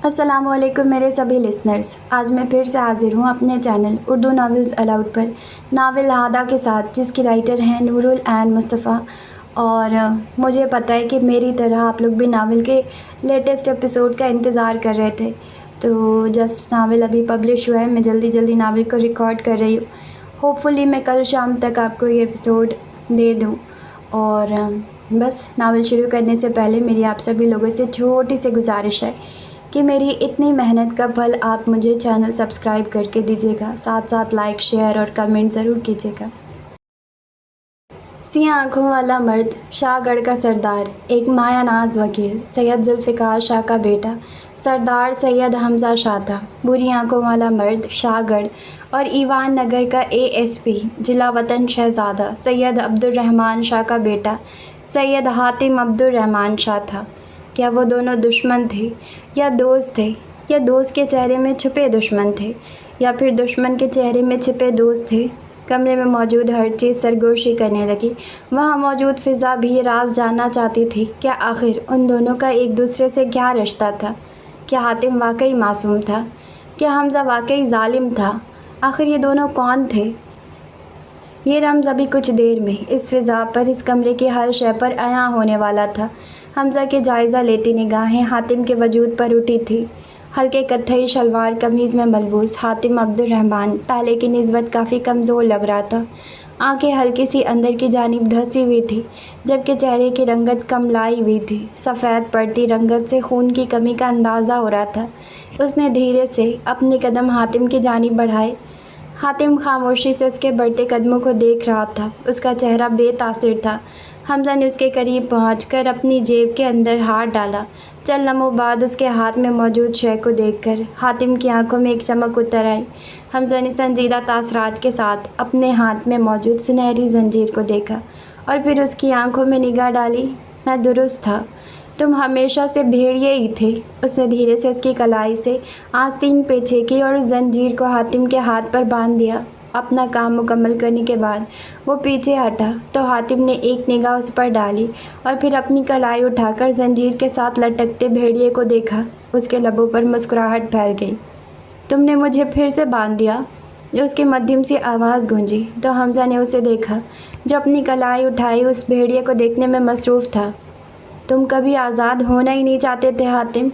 السلام علیکم میرے سبھی لسنرز، آج میں پھر سے حاضر ہوں اپنے چینل اردو ناولز الاؤڈ پر ناول ہادہ کے ساتھ، جس کی رائٹر ہیں نور العین مصطفیٰ۔ اور مجھے پتہ ہے کہ میری طرح آپ لوگ بھی ناول کے لیٹسٹ ایپیسوڈ کا انتظار کر رہے تھے، تو جسٹ ناول ابھی پبلش ہوا ہے، میں جلدی ناول کو ریکارڈ کر رہی ہوں۔ ہوپ فلی میں کل شام تک آپ کو یہ ایپیسوڈ دے دوں۔ اور بس ناول شروع کرنے سے پہلے میری آپ سبھی لوگوں سے چھوٹی سی گزارش ہے کہ میری اتنی محنت کا پھل آپ مجھے چینل سبسکرائب کر کے دیجیے گا، ساتھ لائک، شیئر اور کمنٹ ضرور کیجیے گا۔ سیاہ آنکھوں والا مرد، شاہ گڑھ کا سردار، ایک مایہ ناز وکیل، سید ذوالفقار شاہ کا بیٹا سردار سید حمزہ شاہ تھا۔ بری آنکھوں والا مرد، شاہ گڑھ اور ایوان نگر کا ASP، جلا وطن شہزادہ سید عبدالرحمن شاہ کا بیٹا سید حاتم عبدالرحمن شاہ تھا۔ کیا وہ دونوں دشمن تھے یا دوست تھے، یا دوست کے چہرے میں چھپے دشمن تھے، یا پھر دشمن کے چہرے میں چھپے دوست تھے؟ کمرے میں موجود ہر چیز سرگوشی کرنے لگی۔ وہاں موجود فضا بھی یہ راز جاننا چاہتی تھی، کیا آخر ان دونوں کا ایک دوسرے سے کیا رشتہ تھا؟ کیا حاتم واقعی معصوم تھا؟ کیا حمزہ واقعی ظالم تھا؟ آخر یہ دونوں کون تھے؟ یہ رمز ابھی کچھ دیر میں اس فضا پر، اس کمرے کی ہر شے پر عیاں ہونے والا تھا۔ حمزہ کے جائزہ لیتی نگاہیں حاتم کے وجود پر اٹھی تھی۔ ہلکے کتھئی شلوار قمیض میں ملبوس حاتم عبدالرحمن پہلے کی نسبت کافی کمزور لگ رہا تھا۔ آنکھیں ہلکی سی اندر کی جانب دھسی ہوئی تھی، جبکہ چہرے کی رنگت کم لائی ہوئی تھی۔ سفید پڑتی رنگت سے خون کی کمی کا اندازہ ہو رہا تھا۔ اس نے دھیرے سے اپنے قدم حاتم کی جانب بڑھائے۔ حاتم خاموشی سے اس کے بڑھتے قدموں کو دیکھ رہا تھا۔ اس کا چہرہ بے تاثر تھا۔ حمزہ نے اس کے قریب پہنچ کر اپنی جیب کے اندر ہاتھ ڈالا۔ چند لمحوں بعد اس کے ہاتھ میں موجود شے کو دیکھ کر حاتم کی آنکھوں میں ایک چمک اتر آئی۔ حمزہ نے سنجیدہ تاثرات کے ساتھ اپنے ہاتھ میں موجود سنہری زنجیر کو دیکھا اور پھر اس کی آنکھوں میں نگاہ ڈالی۔ میں درست تھا، تم ہمیشہ سے بھیڑیے ہی تھے۔ اس نے دھیرے سے اس کی کلائی سے آستین پیچھے کی اور اس زنجیر کو حاتم کے ہاتھ پر باندھ دیا۔ اپنا کام مکمل کرنے کے بعد وہ پیچھے ہٹا تو حاتم نے ایک نگاہ اس پر ڈالی اور پھر اپنی کلائی اٹھا کر زنجیر کے ساتھ لٹکتے بھیڑیے کو دیکھا۔ اس کے لبوں پر مسکراہٹ پھیل گئی۔ تم نے مجھے پھر سے باندھ دیا؟ اس کی مدھم سی آواز گونجی تو حمزہ نے اسے دیکھا، جو اپنی کلائی اٹھائی اس بھیڑیے کو دیکھنے میں مصروف تھا۔ تم کبھی آزاد ہونا ہی نہیں چاہتے تھے حاتم؟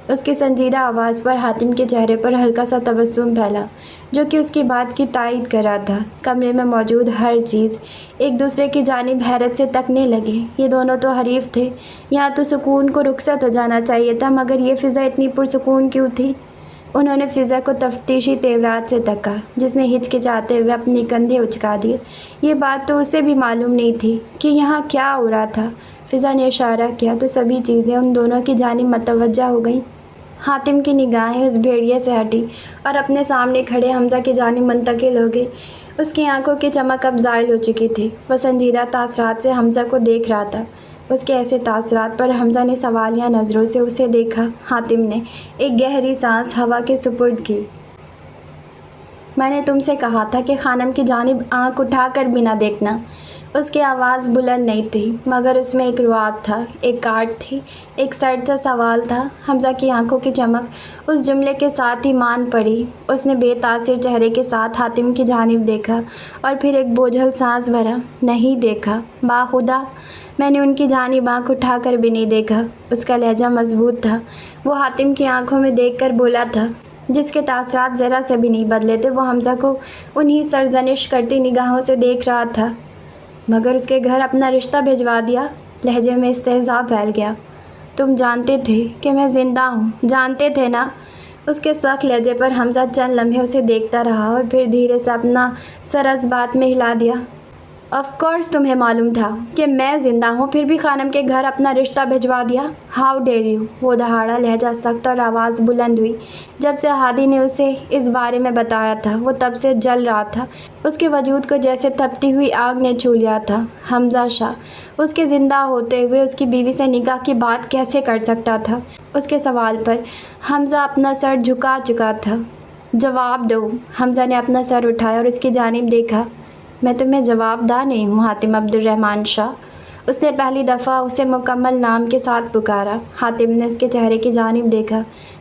اس کی سنجیدہ آواز پر حاتم کے چہرے پر ہلکا سا تبسم پھیلا، جو کہ اس کی بات کی تائید کر رہا تھا۔ کمرے میں موجود ہر چیز ایک دوسرے کی جانب حیرت سے تکنے لگے۔ یہ دونوں تو حریف تھے، یہاں تو سکون کو رخصت ہو جانا چاہیے تھا، مگر یہ فضا اتنی پرسکون کیوں تھی؟ انہوں نے فضا کو تفتیشی تیورات سے تکا، جس نے ہچکچاتے ہوئے اپنی کندھے اچکا دیے۔ یہ بات تو اسے بھی معلوم نہیں تھی کہ یہاں کیا ہو رہا تھا۔ فضا نے اشارہ کیا تو سبھی چیزیں ان دونوں کی جانب متوجہ ہو گئیں۔ حاتم کی نگاہیں اس بھیڑیے سے ہٹی اور اپنے سامنے کھڑے حمزہ کی جانب منتقل ہو گئی۔ اس کی آنکھوں کی چمک اب زائل ہو چکی تھی۔ وہ سنجیدہ تاثرات سے حمزہ کو دیکھ رہا تھا۔ اس کے ایسے تاثرات پر حمزہ نے سوالیہ نظروں سے اسے دیکھا۔ حاتم نے ایک گہری سانس ہوا کے سپرد کی۔ میں نے تم سے کہا تھا کہ خانم کی جانب آنکھ اٹھا کر بھی نہ دیکھنا۔ اس کی آواز بلند نہیں تھی، مگر اس میں ایک رعب تھا، ایک کاٹ تھی، ایک سرد سا سوال تھا۔ حمزہ کی آنکھوں کی چمک اس جملے کے ساتھ ہی مان پڑی۔ اس نے بے تاثر چہرے کے ساتھ حاتم کی جانب دیکھا اور پھر ایک بوجھل سانس بھرا۔ نہیں دیکھا؟ باخدا میں نے ان کی جانب آنکھ اٹھا کر بھی نہیں دیکھا۔ اس کا لہجہ مضبوط تھا۔ وہ حاتم کی آنکھوں میں دیکھ کر بولا تھا، جس کے تاثرات ذرا سے بھی نہیں بدلے تھے۔ وہ حمزہ کو انہی سرزنش کرتی نگاہوں سے دیکھ رہا تھا۔ مگر اس کے گھر اپنا رشتہ بھجوا دیا؟ لہجے میں استہزاء پھیل گیا۔ تم جانتے تھے کہ میں زندہ ہوں، جانتے تھے نا؟ اس کے سخت لہجے پر حمزہ چند لمحے اسے دیکھتا رہا اور پھر دھیرے سے اپنا سر اس بات میں ہلا دیا۔ آف کورس تمہیں معلوم تھا کہ میں زندہ ہوں، پھر بھی خانم کے گھر اپنا رشتہ بھجوا دیا؟ How dare you? وہ دہاڑا، لہجہ سخت اور آواز بلند ہوئی۔ جب سے ہادی نے اسے اس بارے میں بتایا تھا، وہ تب سے جل رہا تھا۔ اس کے وجود کو جیسے تپتی ہوئی آگ نے چھو لیا تھا۔ حمزہ شاہ اس کے زندہ ہوتے ہوئے اس کی بیوی سے نکاح کی بات کیسے کر سکتا تھا؟ اس کے سوال پر حمزہ اپنا سر جھکا چکا تھا۔ جواب دو۔ حمزہ نے اپنا سر اٹھایا اور اس کی جانب دیکھا۔ میں تمہیں جواب دہ نہیں ہوں حاتم عبدالرحمن شاہ۔ اس نے پہلی دفعہ اسے مکمل نام کے ساتھ پکارا۔ حاتم نے اس کے چہرے کی جانب دیکھا۔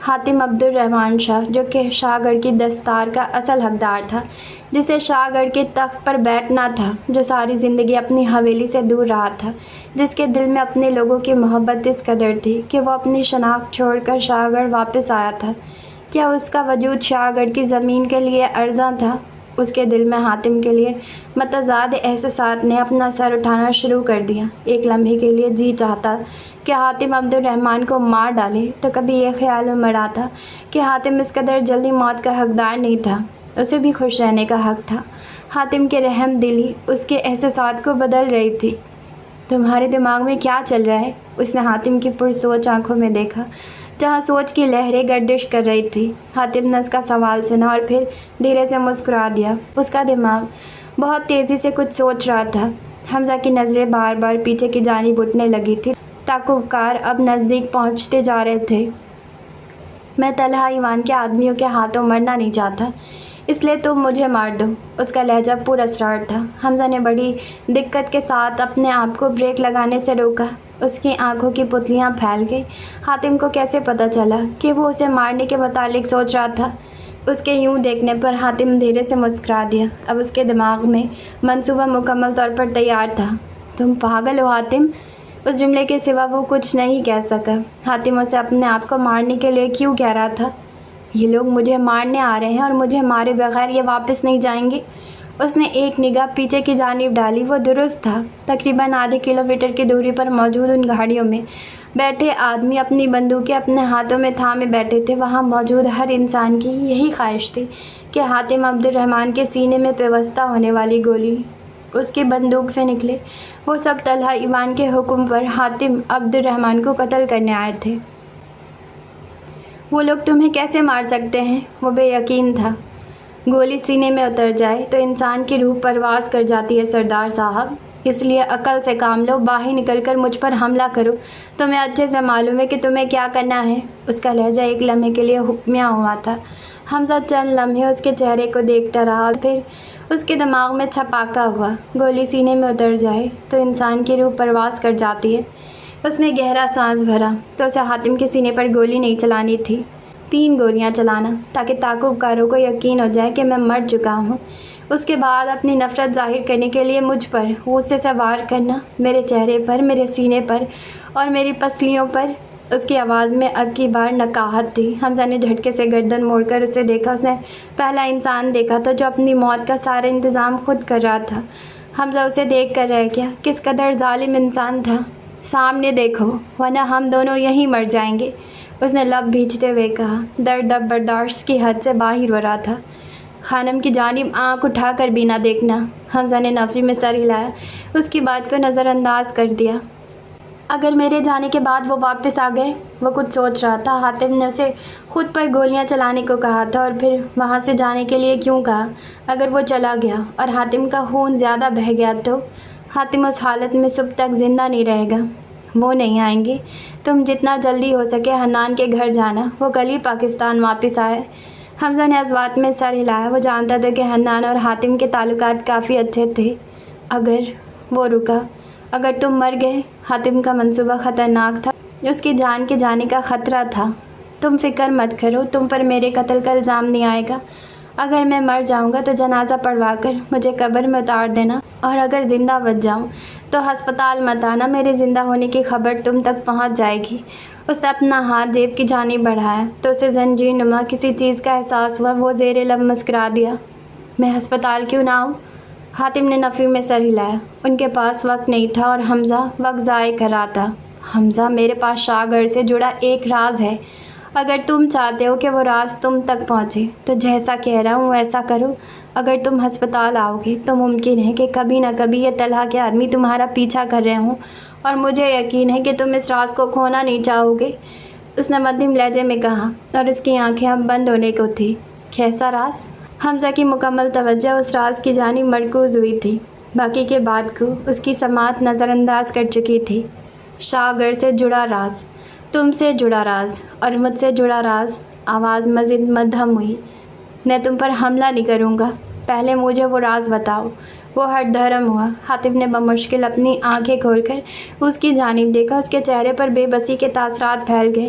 حاتم عبدالرحمن شاہ، جو کہ شاہ گڑھ کی دستار کا اصل حقدار تھا، جسے شاہ گڑھ کے تخت پر بیٹھنا تھا، جو ساری زندگی اپنی حویلی سے دور رہا تھا، جس کے دل میں اپنے لوگوں کی محبت اس قدر تھی کہ وہ اپنی شناخت چھوڑ کر شاہ گڑھ واپس آیا تھا۔ کیا اس کا وجود شاہ گڑھ کی زمین کے لیے ارزاں تھا؟ اس کے دل میں حاتم کے لیے متضاد احساسات نے اپنا سر اٹھانا شروع کر دیا۔ ایک لمحے کے لیے جی چاہتا کہ حاتم عبدالرحمن کو مار ڈالے، تو کبھی یہ خیال امڑ آتا کہ حاتم اس قدر جلدی موت کا حقدار نہیں تھا، اسے بھی خوش رہنے کا حق تھا۔ حاتم کے رحم دلی اس کے احساسات کو بدل رہی تھی۔ تمہارے دماغ میں کیا چل رہا ہے؟ اس نے حاتم کی پرسوچ آنکھوں میں دیکھا، جہاں سوچ کی لہریں گردش کر رہی تھی۔ حاتم نے اس کا سوال سنا اور پھر دھیرے سے مسکرا دیا۔ اس کا دماغ بہت تیزی سے کچھ سوچ رہا تھا۔ حمزہ کی نظریں بار بار پیچھے کی جانب اٹھنے لگی تھی۔ تعقب کار اب نزدیک پہنچتے جا رہے تھے۔ میں طلحہ ایوان کے آدمیوں کے ہاتھوں مرنا نہیں چاہتا، اس لیے تم مجھے مار دو۔ اس کا لہجہ پر اسرار تھا۔ حمزہ نے بڑی دقت کے ساتھ اپنے آپ کو بریک لگانے سے روکا۔ اس کی آنکھوں کی پتلیاں پھیل گئی۔ حاتم کو کیسے پتہ چلا کہ وہ اسے مارنے کے متعلق سوچ رہا تھا؟ اس کے یوں دیکھنے پر حاتم دھیرے سے مسکرا دیا۔ اب اس کے دماغ میں منصوبہ مکمل طور پر تیار تھا۔ تم پاگل ہو حاتم؟ اس جملے کے سوا وہ کچھ نہیں کہہ سکا۔ حاتم اسے اپنے آپ کو مارنے کے لیے کیوں کہہ رہا تھا؟ یہ لوگ مجھے مارنے آ رہے ہیں اور مجھے مارے بغیر یہ واپس نہیں جائیں گے۔ اس نے ایک نگاہ پیچھے کی جانب ڈالی۔ وہ درست تھا۔ تقریباً آدھے کلومیٹر کی دوری پر موجود ان گاڑیوں میں بیٹھے آدمی اپنی بندوقیں اپنے ہاتھوں میں تھامے بیٹھے تھے۔ وہاں موجود ہر انسان کی یہی خواہش تھی کہ حاتم عبدالرحمن کے سینے میں پیوستہ ہونے والی گولی اس کی بندوق سے نکلے۔ وہ سب طلحہ ایوان کے حکم پر حاتم عبدالرحمن کو قتل کرنے آئے تھے۔ وہ لوگ تمہیں کیسے مار سکتے ہیں؟ وہ بے یقین تھا۔ گولی سینے میں اتر جائے تو انسان کی روح پرواز کر جاتی ہے سردار صاحب، اس لیے عقل سے کام لو، باہر نکل کر مجھ پر حملہ کرو۔ تمہیں اچھے سے معلوم ہے کہ تمہیں کیا کرنا ہے۔ اس کا لہجہ ایک لمحے کے لیے حکمیہ ہوا تھا۔ حمزہ چند لمحے اس کے چہرے کو دیکھتا رہا اور پھر اس کے دماغ میں چھپاکا ہوا۔ گولی سینے میں اتر جائے تو انسان کی روح پرواز کر جاتی ہے۔ اس نے گہرا سانس بھرا تو اسے حاتم کے سینے پر گولی نہیں چلانی تھی، 3 گولیاں چلانا، تاکہ تعقب کاروں کو یقین ہو جائے کہ میں مر چکا ہوں۔ اس کے بعد اپنی نفرت ظاہر کرنے کے لیے مجھ پر غصے سے وار کرنا، میرے چہرے پر، میرے سینے پر اور میری پسلیوں پر۔ اس کی آواز میں اب کی بار نقاہت تھی۔ حمزہ نے جھٹکے سے گردن موڑ کر اسے دیکھا۔ اس نے پہلا انسان دیکھا تھا جو اپنی موت کا سارا انتظام خود کر رہا تھا۔ حمزہ اسے دیکھ کر رہ گیا۔ کس قدر ظالم انسان تھا۔ سامنے دیکھو ورنہ ہم دونوں یہیں مر جائیں گے، اس نے لب بھیجتے ہوئے کہا۔ درد اب برداشت کی حد سے باہر ہو رہا تھا۔ خانم کی جانب آنکھ اٹھا کر بھی نہ دیکھنا۔ حمزہ نے نفی میں سر ہلایا، اس کی بات کو نظر انداز کر دیا۔ اگر میرے جانے کے بعد وہ واپس آ گئے؟ وہ کچھ سوچ رہا تھا۔ حاتم نے اسے خود پر گولیاں چلانے کو کہا تھا اور پھر وہاں سے جانے کے لیے کیوں کہا؟ اگر وہ چلا گیا اور حاتم کا خون زیادہ بہہ گیا تو؟ حاتم اس حالت میں صبح تک زندہ نہیں رہے گا۔ وہ نہیں آئیں گے۔ تم جتنا جلدی ہو سکے حنان کے گھر جانا، وہ کل ہی پاکستان واپس آئے۔ حمزہ نے ازوات میں سر ہلایا۔ وہ جانتا تھا کہ حنان اور حاتم کے تعلقات کافی اچھے تھے۔ اگر وہ رکا، اگر تم مر گئے، حاتم کا منصوبہ خطرناک تھا، اس کی جان کے جانے کا خطرہ تھا۔ تم فکر مت کرو، تم پر میرے قتل کا الزام نہیں آئے گا۔ اگر میں مر جاؤں گا تو جنازہ پڑھوا کر مجھے قبر میں اتار دینا، اور اگر زندہ بچ جاؤں تو ہسپتال مت آنا، میرے زندہ ہونے کی خبر تم تک پہنچ جائے گی۔ اس نے اپنا ہاتھ جیب کی جانب بڑھایا تو اسے زنجیر نما کسی چیز کا احساس ہوا۔ وہ زیر لب مسکرا دیا۔ میں ہسپتال کیوں نہ آؤں؟ حاتم نے نفی میں سر ہلایا۔ ان کے پاس وقت نہیں تھا اور حمزہ وقت ضائع کر رہا تھا۔ حمزہ، میرے پاس شاہ گڑھ سے جڑا ایک راز ہے، اگر تم چاہتے ہو کہ وہ راز تم تک پہنچے تو جیسا کہہ رہا ہوں ویسا کرو۔ اگر تم ہسپتال آؤ گے تو ممکن ہے کہ کبھی نہ کبھی یہ طلحہ کے آدمی تمہارا پیچھا کر رہے ہوں، اور مجھے یقین ہے کہ تم اس راز کو کھونا نہیں چاہو گے، اس نے مدھم لہجے میں کہا، اور اس کی آنکھیں اب بند ہونے کو تھیں۔ کیسا راز؟ حمزہ کی مکمل توجہ اس راز کی جانب مرکوز ہوئی تھی، باقی کے بات کو اس کی سماعت نظر انداز کر چکی تھی۔ شاہ گڑھ سے جڑا راز، تم سے جڑا راز اور مجھ سے جڑا راز۔ آواز مزید مدھم ہوئی۔ میں تم پر حملہ نہیں کروں گا، پہلے مجھے وہ راز بتاؤ۔ وہ ہٹ دھرم ہوا۔ حاتم نے بمشکل اپنی آنکھیں کھول کر اس کی جانب دیکھا۔ اس کے چہرے پر بے بسی کے تاثرات پھیل گئے۔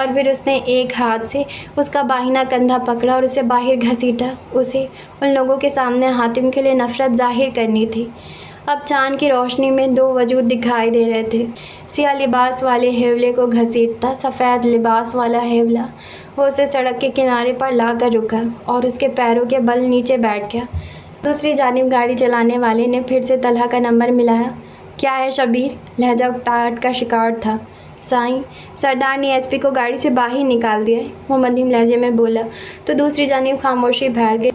اور پھر اس نے ایک ہاتھ سے اس کا باہنہ کندھا پکڑا اور اسے باہر گھسیٹا۔ اسے ان لوگوں کے سامنے حاتم کے لیے نفرت ظاہر کرنی تھی۔ اب چاند کی روشنی میں دو وجود دکھائی دے رہے تھے، سیاہ لباس والے حیولے کو گھسیٹتا سفید لباس والا حیولہ۔ وہ اسے سڑک کے کنارے پر لا کر رکا اور اس کے پیروں کے بل نیچے بیٹھ گیا۔ دوسری جانب گاڑی چلانے والے نے پھر سے طلحہ کا نمبر ملایا۔ کیا ہے شبیر؟ لہجہ اکتاہٹ کا شکار تھا۔ سائیں، سردار نے ایس پی کو گاڑی سے باہر نکال دیا ہے، وہ مدھیم لہجے میں بولا تو دوسری جانب خاموشی پھیل گئی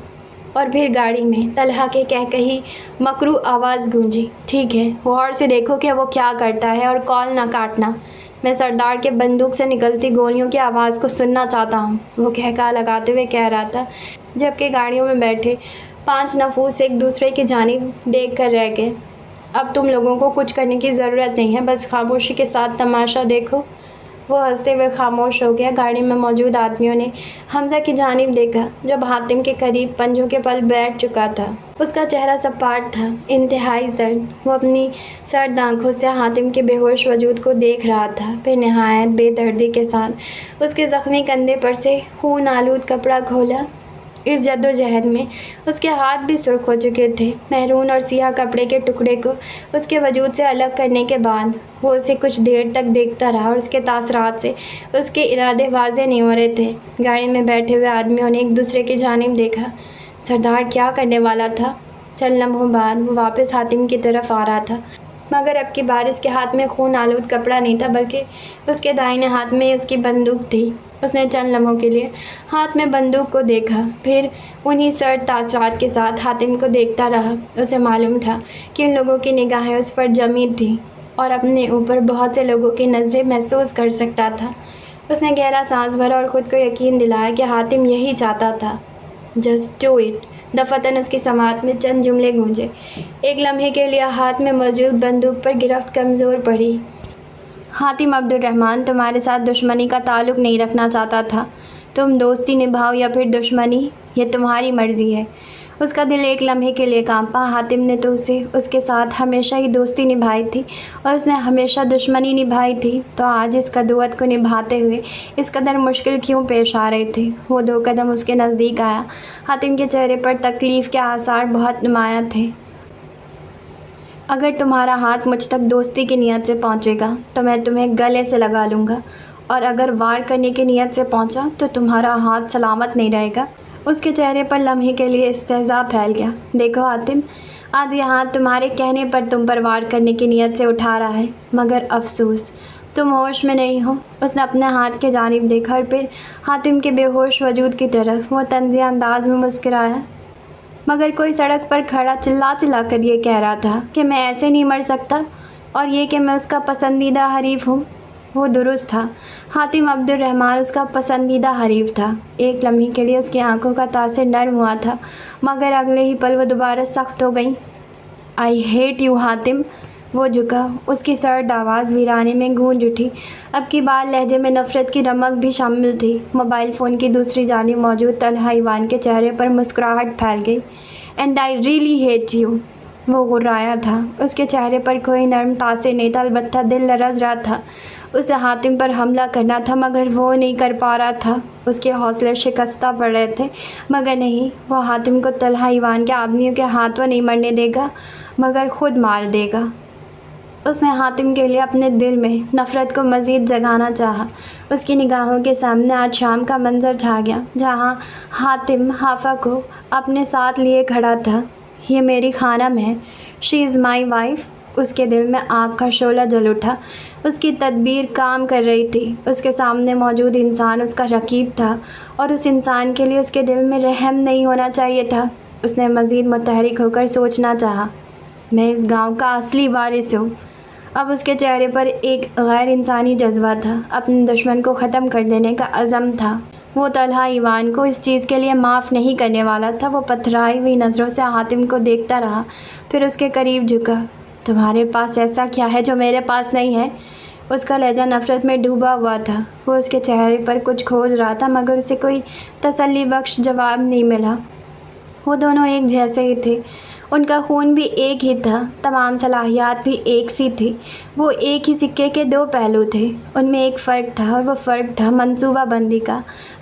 اور پھر گاڑی میں طلحہ کے کہی مکروہ آواز گونجی۔ ٹھیک ہے، غور سے دیکھو کہ وہ کیا کرتا ہے اور کال نہ کاٹنا۔ میں سردار کے بندوق سے نکلتی گولیوں کی آواز کو سننا چاہتا ہوں، وہ کہا لگاتے ہوئے کہہ رہا تھا، جبکہ گاڑیوں میں بیٹھے 5 نفوس ایک دوسرے کی جانب دیکھ کر رہ گئے۔ اب تم لوگوں کو کچھ کرنے کی ضرورت نہیں ہے، بس خاموشی کے ساتھ تماشا دیکھو۔ وہ ہنستے ہوئے خاموش ہو گیا۔ گاڑی میں موجود آدمیوں نے حمزہ کی جانب دیکھا جو حاتم کے قریب پنجوں کے پل بیٹھ چکا تھا۔ اس کا چہرہ سپاٹ تھا، انتہائی سرد۔ وہ اپنی سرد آنکھوں سے حاتم کے بے ہوش وجود کو دیکھ رہا تھا، پھر نہایت بے دردی کے ساتھ اس کے زخمی کندھے پر سے خون آلود کپڑا کھولا۔ اس جدوجہد میں اس کے ہاتھ بھی سرخ ہو چکے تھے۔ میرون اور سیاہ کپڑے کے ٹکڑے کو اس کے وجود سے الگ کرنے کے بعد وہ اسے کچھ دیر تک دیکھتا رہا اور اس کے تاثرات سے اس کے ارادے واضح نہیں ہو رہے تھے۔ گاڑی میں بیٹھے ہوئے آدمیوں نے ایک دوسرے کی جانب دیکھا۔ سردار کیا کرنے والا تھا؟ چند لمحوں بعد وہ واپس حاتم کی طرف آ رہا تھا، مگر اب کی بار اس کے ہاتھ میں خون آلود کپڑا نہیں تھا، بلکہ اس کے دائیں ہاتھ میں اس کی بندوق تھی۔ اس نے چند لمحوں کے لیے ہاتھ میں بندوق کو دیکھا، پھر انہی سرد تاثرات کے ساتھ حاتم کو دیکھتا رہا۔ اسے معلوم تھا کہ ان لوگوں کی نگاہیں اس پر جمی تھیں اور اپنے اوپر بہت سے لوگوں کی نظریں محسوس کر سکتا تھا۔ اس نے گہرا سانس بھرا اور خود کو یقین دلایا کہ حاتم یہی چاہتا تھا۔ Just do it. دفعتاً اس کی سماعت میں چند جملے گونجے۔ ایک لمحے کے لیے ہاتھ میں موجود بندوق پر گرفت کمزور پڑی۔ حاتم عبد الرحمن تمہارے ساتھ دشمنی کا تعلق نہیں رکھنا چاہتا تھا۔ تم دوستی نبھاؤ یا پھر دشمنی، یہ تمہاری مرضی ہے۔ اس کا دل ایک لمحے کے لیے کانپا۔ حاتم نے تو اس کے ساتھ ہمیشہ ہی دوستی نبھائی تھی اور اس نے ہمیشہ دشمنی نبھائی تھی، تو آج اس قدوت کو نبھاتے ہوئے اس قدر مشکل کیوں پیش آ رہے تھے؟ وہ 2 قدم اس کے نزدیک آیا۔ حاتم کے چہرے پر تکلیف کے آثار بہت نمایاں تھے۔ اگر تمہارا ہاتھ مجھ تک دوستی کی نیت سے پہنچے گا تو میں تمہیں گلے سے لگا لوں گا، اور اگر وار کرنے کی نیت سے پہنچا تو تمہارا ہاتھ سلامت نہیں رہے گا۔ اس کے چہرے پر لمحے کے لیے استہزاء پھیل گیا۔ دیکھو حاتم، آج یہ ہاتھ تمہارے کہنے پر تم پر وار کرنے کی نیت سے اٹھا رہا ہے، مگر افسوس تم ہوش میں نہیں ہو۔ اس نے اپنے ہاتھ کی جانب دیکھا اور پھر حاتم کے بے ہوش وجود کی طرف۔ وہ طنزیہ انداز میں مسکرایا، مگر کوئی سڑک پر کھڑا چلا کر یہ کہہ رہا تھا کہ میں ایسے نہیں مر سکتا، اور یہ کہ میں اس کا پسندیدہ حریف ہوں۔ وہ درست تھا، حاتم عبد الرحمن اس کا پسندیدہ حریف تھا۔ ایک لمحے کے لیے اس کی آنکھوں کا تاثر نرم ہوا تھا، مگر اگلے ہی پل وہ دوبارہ سخت ہو گئیں۔ I hate you Hatim. وہ جھکا، اس کی سرد آواز ویرانے میں گونج اٹھی۔ اب کی بار لہجے میں نفرت کی رمق بھی شامل تھی۔ موبائل فون کی دوسری جانب موجود طلحہ ایوان کے چہرے پر مسکراہٹ پھیل گئی۔ And I really hate you. وہ غرایا تھا، اس کے چہرے پر کوئی نرم تاثر نہیں تھا، البتہ دل لرز رہا تھا۔ اسے حاتم پر حملہ کرنا تھا، مگر وہ نہیں کر پا رہا تھا۔ اس کے حوصلے شکستہ پڑ رہے تھے، مگر نہیں، وہ حاتم کو طلحہ ایوان کے آدمیوں کے ہاتھوں نہیں مرنے دے گا، مگر خود مار دے گا۔ اس نے حاتم کے لیے اپنے دل میں نفرت کو مزید جگانا چاہا۔ اس کی نگاہوں کے سامنے آج شام کا منظر چھا گیا، جہاں حاتم حافہ کو اپنے ساتھ لیے کھڑا تھا۔ یہ میری خانم ہے، شی از مائی وائف۔ اس کے دل میں آگ کا شعلہ جل اٹھا۔ اس کی تدبیر کام کر رہی تھی۔ اس کے سامنے موجود انسان اس کا رقیب تھا، اور اس انسان کے لیے اس کے دل میں رحم نہیں ہونا چاہیے تھا۔ اس نے مزید متحرک ہو کر سوچنا چاہا، میں اس گاؤں کا اصلی وارث ہوں۔ اب اس کے چہرے پر ایک غیر انسانی جذبہ تھا، اپنے دشمن کو ختم کر دینے کا عزم تھا۔ وہ طلحہ ایوان کو اس چیز کے لیے معاف نہیں کرنے والا تھا۔ وہ پتھرائی ہوئی نظروں سے حاتم کو دیکھتا رہا، پھر اس کے قریب جھکا۔ تمہارے پاس ایسا کیا ہے جو میرے پاس نہیں ہے؟ اس کا لہجہ نفرت میں ڈوبا ہوا تھا۔ وہ اس کے چہرے پر کچھ کھوج رہا تھا، مگر اسے کوئی تسلی بخش جواب نہیں ملا۔ وہ دونوں ایک جیسے ہی تھے۔ ان کا خون بھی ایک ہی تھا، تمام صلاحیات بھی ایک سی تھی۔ وہ ایک ہی سکے کے دو پہلو تھے۔ ان میں ایک فرق تھا اور وہ فرق تھا منصوبہ بندی کا۔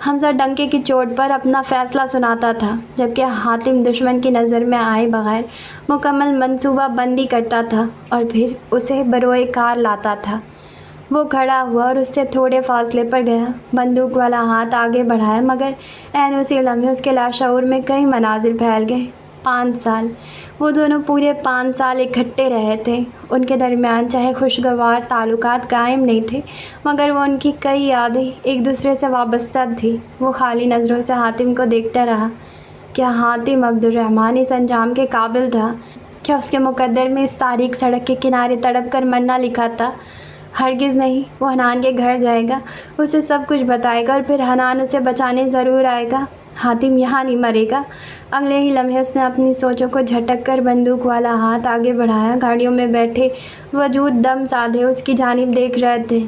حمزہ ڈنکے کی چوٹ پر اپنا فیصلہ سناتا تھا، جبکہ حاتم دشمن کی نظر میں آئے بغیر مکمل منصوبہ بندی کرتا تھا اور پھر اسے بروئے کار لاتا تھا۔ وہ کھڑا ہوا اور اس سے تھوڑے فاصلے پر گیا، بندوق والا ہاتھ آگے بڑھایا، مگر عین اسی لمحے اس کے لاشعور میں کئی مناظر پھیل گئے۔ 5 سال، وہ دونوں پورے 5 سال اکٹھے رہے تھے۔ ان کے درمیان چاہے خوشگوار تعلقات قائم نہیں تھے، مگر وہ ان کی کئی یادیں ایک دوسرے سے وابستہ تھیں۔ وہ خالی نظروں سے حاتم کو دیکھتا رہا۔ کیا حاتم عبدالرحمن اس انجام کے قابل تھا؟ کیا اس کے مقدر میں اس تاریک سڑک کے کنارے تڑپ کر مرنا لکھا تھا؟ ہرگز نہیں۔ وہ حنان کے گھر جائے گا، اسے سب کچھ بتائے گا اور پھر حنان اسے بچانے ضرور آئے گا۔ حاتم یہاں نہیں مرے گا۔ اگلے ہی لمحے اس نے اپنی سوچوں کو جھٹک کر بندوق والا ہاتھ آگے بڑھایا۔ گاڑیوں میں بیٹھے وجود دم سادھے اس کی جانب دیکھ رہے تھے۔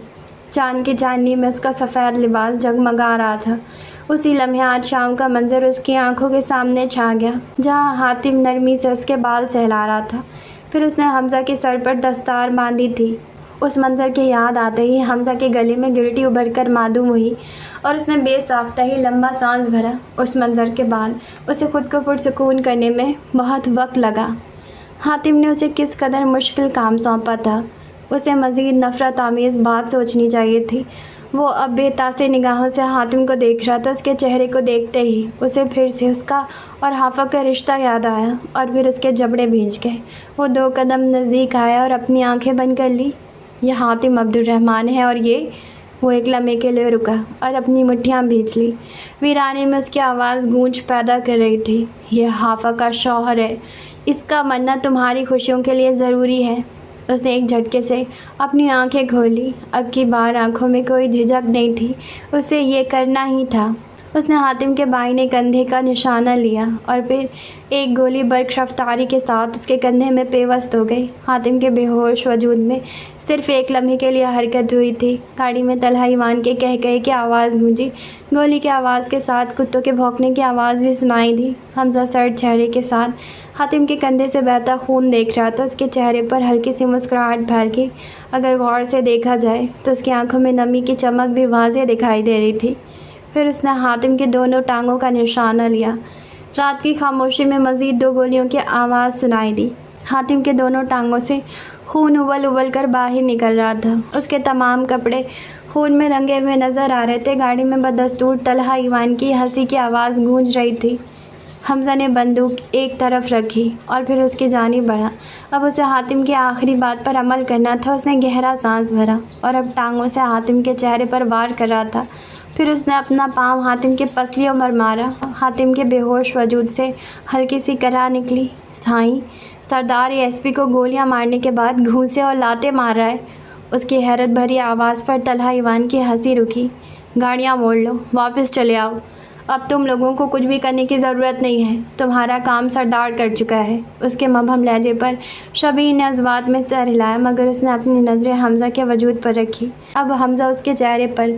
چاند کی چاندنی میں اس کا سفید لباس جگمگا رہا تھا۔ اسی لمحے آج شام کا منظر اس کی آنکھوں کے سامنے چھا گیا، جہاں حاتم نرمی سے اس کے بال سہلا رہا تھا۔ پھر اس نے حمزہ کے سر پر دستار باندھی تھی۔ اس منظر کے یاد آتے ہی حمزہ کے گلے میں گرٹی ابھر کر معدوم ہوئی اور اس نے بے ساختہ ہی لمبا سانس بھرا۔ اس منظر کے بعد اسے خود کو پرسکون کرنے میں بہت وقت لگا۔ حاتم نے اسے کس قدر مشکل کام سونپا تھا۔ اسے مزید نفرت آمیز بات سوچنی چاہیے تھی۔ وہ اب بے تاثر نگاہوں سے حاتم کو دیکھ رہا تھا۔ اس کے چہرے کو دیکھتے ہی اسے پھر سے اس کا اور حافظ کا رشتہ یاد آیا اور پھر اس کے جبڑے بھیج گئے۔ وہ 2 قدم نزدیک آیا اور اپنی آنکھیں بند کر لی۔ یہ حاتم عبدالرحمن ہے اور یہ… وہ ایک لمحے کے لیے رکا اور اپنی مٹھیاں بھیج لی۔ ویرانے میں اس کی آواز گونج پیدا کر رہی تھی۔ یہ حافظ کا شوہر ہے۔ اس کا مرنا تمہاری خوشیوں کے لیے ضروری ہے۔ اس نے ایک جھٹکے سے اپنی آنکھیں کھولی۔ اب کی بار آنکھوں میں کوئی جھجک نہیں تھی، اسے یہ کرنا ہی تھا۔ اس نے حاتم کے بائیں کندھے کا نشانہ لیا اور پھر ایک گولی برق رفتاری کے ساتھ اس کے کندھے میں پیوست ہو گئی۔ حاتم کے بے ہوش وجود میں صرف ایک لمحے کے لیے حرکت ہوئی تھی۔ گاڑی میں طلحہ ایوان کے کہکہے کی آواز گونجی۔ گولی کی آواز کے ساتھ کتوں کے بھونکنے کی آواز بھی سنائی دی۔ حمزہ سرد چہرے کے ساتھ حاتم کے کندھے سے بہتا خون دیکھ رہا تھا۔ اس کے چہرے پر ہلکی سی مسکراہٹ پھیل گئی۔ اگر غور سے دیکھا جائے تو اس کی آنکھوں میں نمی کی چمک بھی واضح دکھائی دے رہی تھی۔ پھر اس نے حاتم کے دونوں ٹانگوں کا نشانہ لیا۔ رات کی خاموشی میں مزید 2 گولیوں کی آواز سنائی دی۔ حاتم کے دونوں ٹانگوں سے خون ابل ابل کر باہر نکل رہا تھا۔ اس کے تمام کپڑے خون میں رنگے ہوئے نظر آ رہے تھے۔ گاڑی میں بدستور طلحہ ایوان کی ہنسی کی آواز گونج رہی تھی۔ حمزہ نے بندوق ایک طرف رکھی اور پھر اس کی جانب بڑھا۔ اب اسے حاتم کی آخری بات پر عمل کرنا تھا۔ اس نے گہرا سانس بھرا اور اب ٹانگوں سے حاتم کے چہرے پر وار کر رہا تھا۔ پھر اس نے اپنا پاؤں حاتم کی پسلیوں پر مارا۔ حاتم کے بے ہوش وجود سے ہلکی سی کرا نکلی۔ سائیں، سردار ایس پی کو گولیاں مارنے کے بعد گھونسے اور لاتیں مار رہا ہے۔ اس کی حیرت بھری آواز پر طلحہ ایوان کی ہنسی رکی۔ گاڑیاں موڑ لو، واپس چلے آؤ۔ اب تم لوگوں کو کچھ بھی کرنے کی ضرورت نہیں ہے، تمہارا کام سردار کر چکا ہے۔ اس کے مبہم لہجے پر شبیر نے جذبات میں سر ہلایا، مگر اس نے اپنی نظریں حمزہ کے وجود پر رکھی۔ اب حمزہ اس کے چہرے پر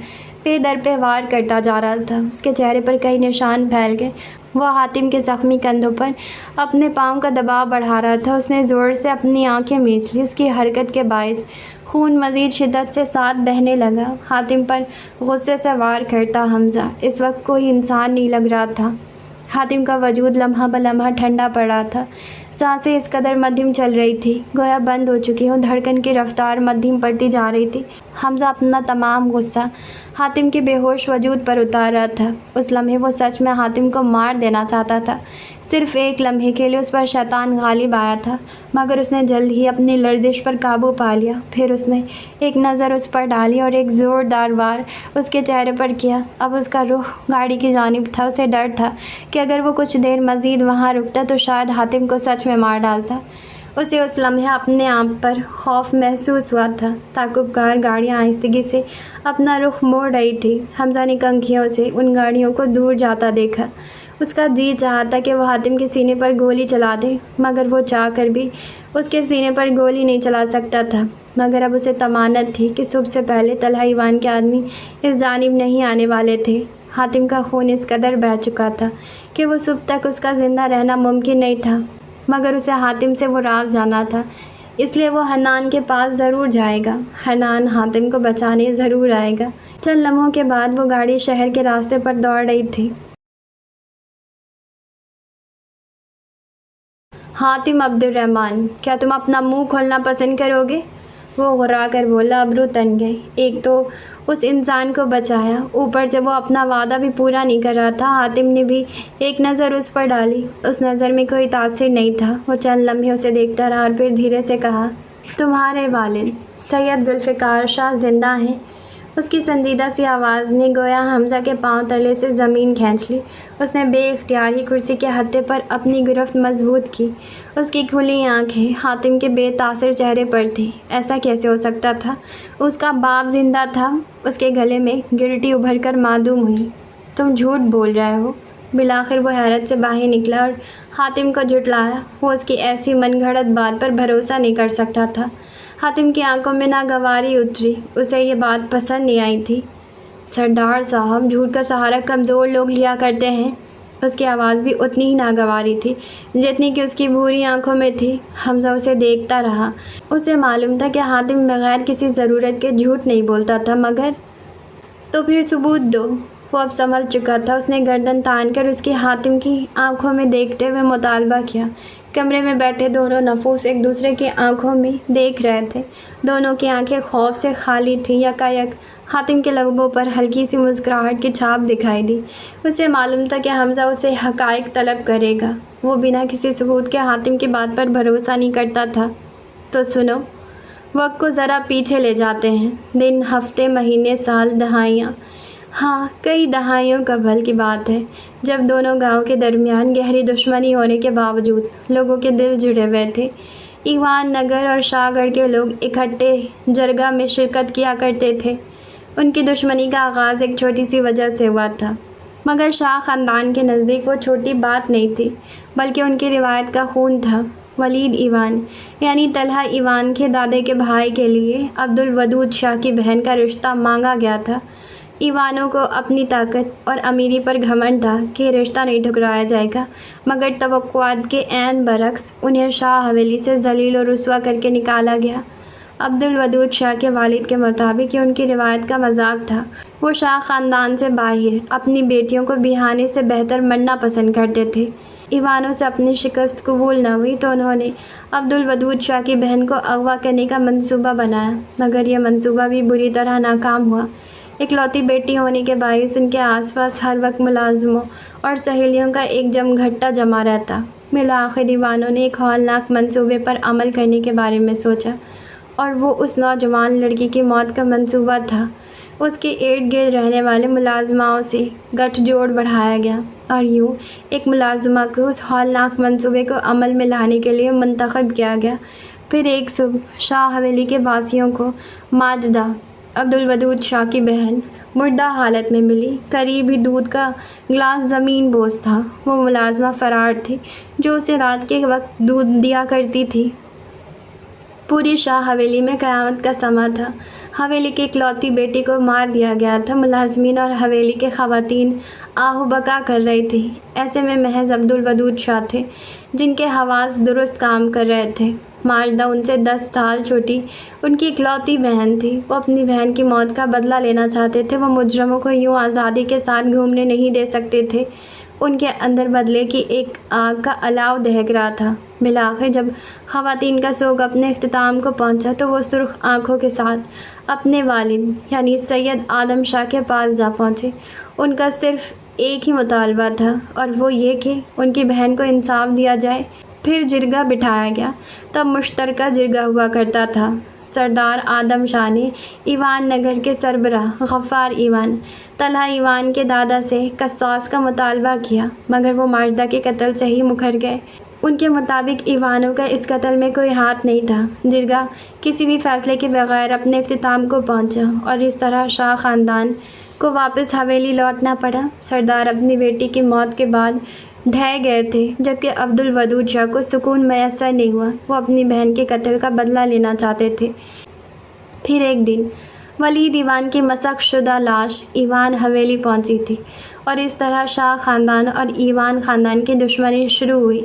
پے در پہ وار کرتا جا رہا تھا۔ اس کے چہرے پر کئی نشان پھیل گئے۔ وہ حاتم کے زخمی کندھوں پر اپنے پاؤں کا دباؤ بڑھا رہا تھا۔ اس نے زور سے اپنی آنکھیں میچ لی۔ اس کی حرکت کے باعث خون مزید شدت سے ساتھ بہنے لگا۔ حاتم پر غصے سے وار کرتا حمزہ اس وقت کوئی انسان نہیں لگ رہا تھا۔ حاتم کا وجود لمحہ بلمحہ ٹھنڈا پڑ رہا تھا۔ سانسیں اس قدر مدھم چل رہی تھی، گویا بند ہو چکی ہوں۔ دھڑکن کی رفتار مدھم پڑتی جا رہی تھی۔ حمزہ اپنا تمام غصہ حاتم کے بے ہوش وجود پر اتار رہا تھا۔ اس لمحے وہ سچ میں حاتم کو مار دینا چاہتا تھا۔ صرف ایک لمحے کے لیے اس پر شیطان غالب آیا تھا، مگر اس نے جلد ہی اپنی لرزش پر قابو پا لیا۔ پھر اس نے ایک نظر اس پر ڈالی اور ایک زوردار وار اس کے چہرے پر کیا۔ اب اس کا رخ گاڑی کی جانب تھا۔ اسے ڈر تھا کہ اگر وہ کچھ دیر مزید وہاں رکتا تو شاید حاتم کو سچ میں مار ڈالتا۔ اسے اس لمحے اپنے آپ پر خوف محسوس ہوا تھا۔ تعقب کار گاڑیاں آہستگی سے اپنا رخ موڑ رہی تھی۔ حمزہ نے کنکھیوں سے ان گاڑیوں کو دور جاتا دیکھا۔ اس کا جی چاہا تھا کہ وہ حاتم کے سینے پر گولی چلا دے، مگر وہ چاہ کر بھی اس کے سینے پر گولی نہیں چلا سکتا تھا۔ مگر اب اسے طمانت تھی کہ صبح سے پہلے طلحہ ایوان کے آدمی اس جانب نہیں آنے والے تھے۔ حاتم کا خون اس قدر بہہ چکا تھا کہ وہ صبح تک اس کا زندہ رہنا ممکن نہیں تھا۔ مگر اسے حاتم سے وہ راز جانا تھا، اس لیے وہ حنان کے پاس ضرور جائے گا۔ حنان حاتم کو بچانے ضرور آئے گا۔ چند لمحوں کے بعد وہ گاڑی شہر کے راستے پر دوڑ رہی تھی۔ حاتم عبد الرحمن، کیا تم اپنا منہ کھولنا پسند کرو گے؟ وہ غرا کر بولا۔ ابرو تن گئے۔ ایک تو اس انسان کو بچایا، اوپر سے وہ اپنا وعدہ بھی پورا نہیں کر رہا تھا۔ حاتم نے بھی ایک نظر اس پر ڈالی، اس نظر میں کوئی تاثر نہیں تھا۔ وہ چند لمحے اسے دیکھتا رہا اور پھر دھیرے سے کہا، تمہارے والد سید ذوالفقار شاہ زندہ ہیں؟ اس کی سنجیدہ سی آواز نے گویا حمزہ کے پاؤں تلے سے زمین کھینچ لی۔ اس نے بے اختیار ہی کرسی کے ہتھے پر اپنی گرفت مضبوط کی۔ اس کی کھلی آنکھیں حاتم کے بے تاثر چہرے پر تھیں۔ ایسا کیسے ہو سکتا تھا؟ اس کا باپ زندہ تھا۔ اس کے گلے میں گرٹی ابھر کر معدوم ہوئی۔ تم جھوٹ بول رہے ہو۔ بالآخر وہ حیرت سے باہر نکلا اور حاتم کو جھٹلایا۔ وہ اس کی ایسی من گھڑت بات پر بھروسہ نہیں کر سکتا تھا۔ حاتم کی آنکھوں میں ناگواری اتری۔ اسے یہ بات پسند نہیں آئی تھی۔ سردار صاحب، جھوٹ کا سہارا کمزور لوگ لیا کرتے ہیں۔ اس کی آواز بھی اتنی ہی ناگواری تھی جتنی کہ اس کی بھوری آنکھوں میں تھی۔ حمزہ اسے دیکھتا رہا۔ اسے معلوم تھا کہ حاتم بغیر کسی ضرورت کے جھوٹ نہیں بولتا تھا، مگر تو پھر ثبوت دو۔ وہ اب سنبھل چکا تھا۔ اس نے گردن تان کر اس کی حاتم کی آنکھوں میں دیکھتے ہوئے مطالبہ کیا۔ کمرے میں بیٹھے دونوں نفوس ایک دوسرے کی آنکھوں میں دیکھ رہے تھے۔ دونوں کی آنکھیں خوف سے خالی تھیں۔ یکایک حاتم کے لبوں پر ہلکی سی مسکراہٹ کی چھاپ دکھائی دی۔ اسے معلوم تھا کہ حمزہ اسے حقائق طلب کرے گا۔ وہ بنا کسی ثبوت کے حاتم کی بات پر بھروسہ نہیں کرتا تھا۔ تو سنو، وقت کو ذرا پیچھے لے جاتے ہیں، دن، ہفتے، مہینے، سال، دہائیاں، ہاں کئی دہائیوں قبل کی بات ہے، جب دونوں گاؤں کے درمیان گہری دشمنی ہونے کے باوجود لوگوں کے دل جڑے ہوئے تھے۔ ایوان نگر اور شاہ گڑھ کے لوگ اکٹھے جرگہ میں شرکت کیا کرتے تھے۔ ان کی دشمنی کا آغاز ایک چھوٹی سی وجہ سے ہوا تھا، مگر شاہ خاندان کے نزدیک وہ چھوٹی بات نہیں تھی، بلکہ ان کی روایت کا خون تھا۔ ولید ایوان یعنی طلحہ ایوان کے دادے کے بھائی کے لیے عبد الودود شاہ کی بہن کا رشتہ مانگا گیا تھا۔ ایوانوں کو اپنی طاقت اور امیری پر گھمنڈ تھا کہ یہ رشتہ نہیں ٹھکرایا جائے گا، مگر توقعات کے عین برعکس انہیں شاہ حویلی سے ذلیل و رسوا کر کے نکالا گیا۔ عبد الودود شاہ کے والد کے مطابق یہ ان کی روایت کا مذاق تھا۔ وہ شاہ خاندان سے باہر اپنی بیٹیوں کو بیاہنے سے بہتر مرنا پسند کرتے تھے۔ ایوانوں سے اپنی شکست قبول نہ ہوئی تو انہوں نے عبد الودود شاہ کی بہن کو اغوا کرنے کا منصوبہ بنایا، مگر یہ منصوبہ بھی بری طرح ناکام ہوا۔ اکلوتی بیٹی ہونے کے باعث ان کے آس پاس ہر وقت ملازموں اور سہیلیوں کا ایک جمگھٹا جمع رہتا۔ بالآخر ایوانوں نے ایک ہولناک منصوبے پر عمل کرنے کے بارے میں سوچا، اور وہ اس نوجوان لڑکی کی موت کا منصوبہ تھا۔ اس کے ارد گرد رہنے والے ملازماؤں سے گٹھ جوڑ بڑھایا گیا، اور یوں ایک ملازمہ کو اس ہولناک منصوبے کو عمل میں لانے کے لیے منتخب کیا گیا۔ پھر ایک صبح شاہ حویلی کے باسیوں کو ماجدہ، عبد الودود شاہ کی بہن، مردہ حالت میں ملی۔ قریب ہی دودھ کا گلاس زمین بوس تھا۔ وہ ملازمہ فرار تھی جو اسے رات کے وقت دودھ دیا کرتی تھی۔ پوری شاہ حویلی میں قیامت کا سماں تھا۔ حویلی کی اکلوتی بیٹی کو مار دیا گیا تھا۔ ملازمین اور حویلی کے خواتین آہو بکا کر رہی تھی۔ ایسے میں محض عبد الودود شاہ تھے جن کے حواس درست کام کر رہے تھے۔ ماجدہ ان سے 10 سال چھوٹی ان کی اکلوتی بہن تھی۔ وہ اپنی بہن کی موت کا بدلہ لینا چاہتے تھے۔ وہ مجرموں کو یوں آزادی کے ساتھ گھومنے نہیں دے سکتے تھے۔ ان کے اندر بدلے کی ایک آگ کا الاؤ دہک رہا تھا۔ بالآخر جب خواتین کا سوگ اپنے اختتام کو پہنچا تو وہ سرخ آنکھوں کے ساتھ اپنے والد یعنی سید آدم شاہ کے پاس جا پہنچے۔ ان کا صرف ایک ہی مطالبہ تھا، اور وہ یہ کہ ان کی بہن کو انصاف دیا جائے۔ پھر جرگہ بٹھایا گیا۔ تب مشترکہ جرگہ ہوا کرتا تھا۔ سردار آدم شاہ نے ایوان نگر کے سربراہ غفار ایوان، طلحہ ایوان کے دادا سے قصاص کا مطالبہ کیا، مگر وہ ماجدہ کے قتل سے ہی مکر گئے۔ ان کے مطابق ایوانوں کا اس قتل میں کوئی ہاتھ نہیں تھا۔ جرگہ کسی بھی فیصلے کے بغیر اپنے اختتام کو پہنچا، اور اس طرح شاہ خاندان کو واپس حویلی لوٹنا پڑا۔ سردار اپنی بیٹی کی موت کے بعد ڈھہ گئے تھے، جبکہ عبد الودود شاہ کو سکون میسر نہیں ہوا۔ وہ اپنی بہن کے قتل کا بدلہ لینا چاہتے تھے۔ پھر ایک دن ولید ایوان کی مسخ شدہ لاش ایوان حویلی پہنچی تھی، اور اس طرح شاہ خاندان اور ایوان خاندان کی دشمنی شروع ہوئی۔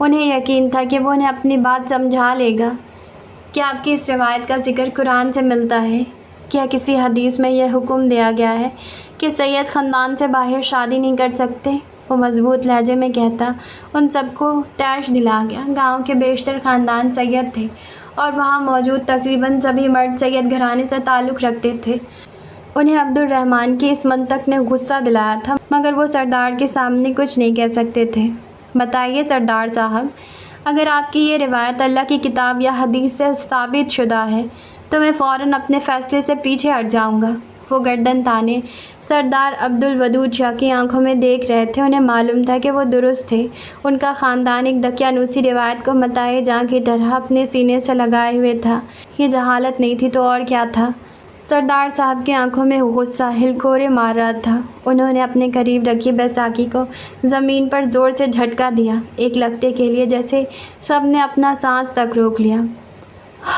انہیں یقین تھا کہ وہ انہیں اپنی بات سمجھا لے گا۔ کیا آپ کی اس روایت کا ذکر قرآن سے ملتا ہے؟ کیا کسی حدیث میں یہ حکم دیا گیا ہے کہ سید خاندان سے باہر شادی نہیں کر سکتے؟ وہ مضبوط لہجے میں کہتا۔ ان سب کو طیش دلا گیا۔ گاؤں کے بیشتر خاندان سید تھے اور وہاں موجود تقریباً سبھی مرد سید گھرانے سے تعلق رکھتے تھے۔ انہیں عبد الرحمن کی اس منطق نے غصہ دلایا تھا، مگر وہ سردار کے سامنے کچھ نہیں کہہ سکتے تھے۔ بتائیے سردار صاحب، اگر آپ کی یہ روایت اللہ کی کتاب یا حدیث سے ثابت شدہ ہے تو میں فوراً اپنے فیصلے سے پیچھے ہٹ جاؤں گا۔ وہ گردن تانے سردار عبد الودود شاہ کی آنکھوں میں دیکھ رہے تھے۔ انہیں معلوم تھا کہ وہ درست تھے۔ ان کا خاندان ایک دقیانوسی روایت کو متاع جاں کی طرح اپنے سینے سے لگائے ہوئے تھا۔ یہ جہالت نہیں تھی تو اور کیا تھا؟ سردار صاحب کی آنکھوں میں غصہ ہلکورے مار رہا تھا۔ انہوں نے اپنے قریب رکھی بیساکھی کو زمین پر زور سے جھٹکا دیا، ایک لگتے کے لیے جیسے سب نے اپنا سانس تک روک لیا۔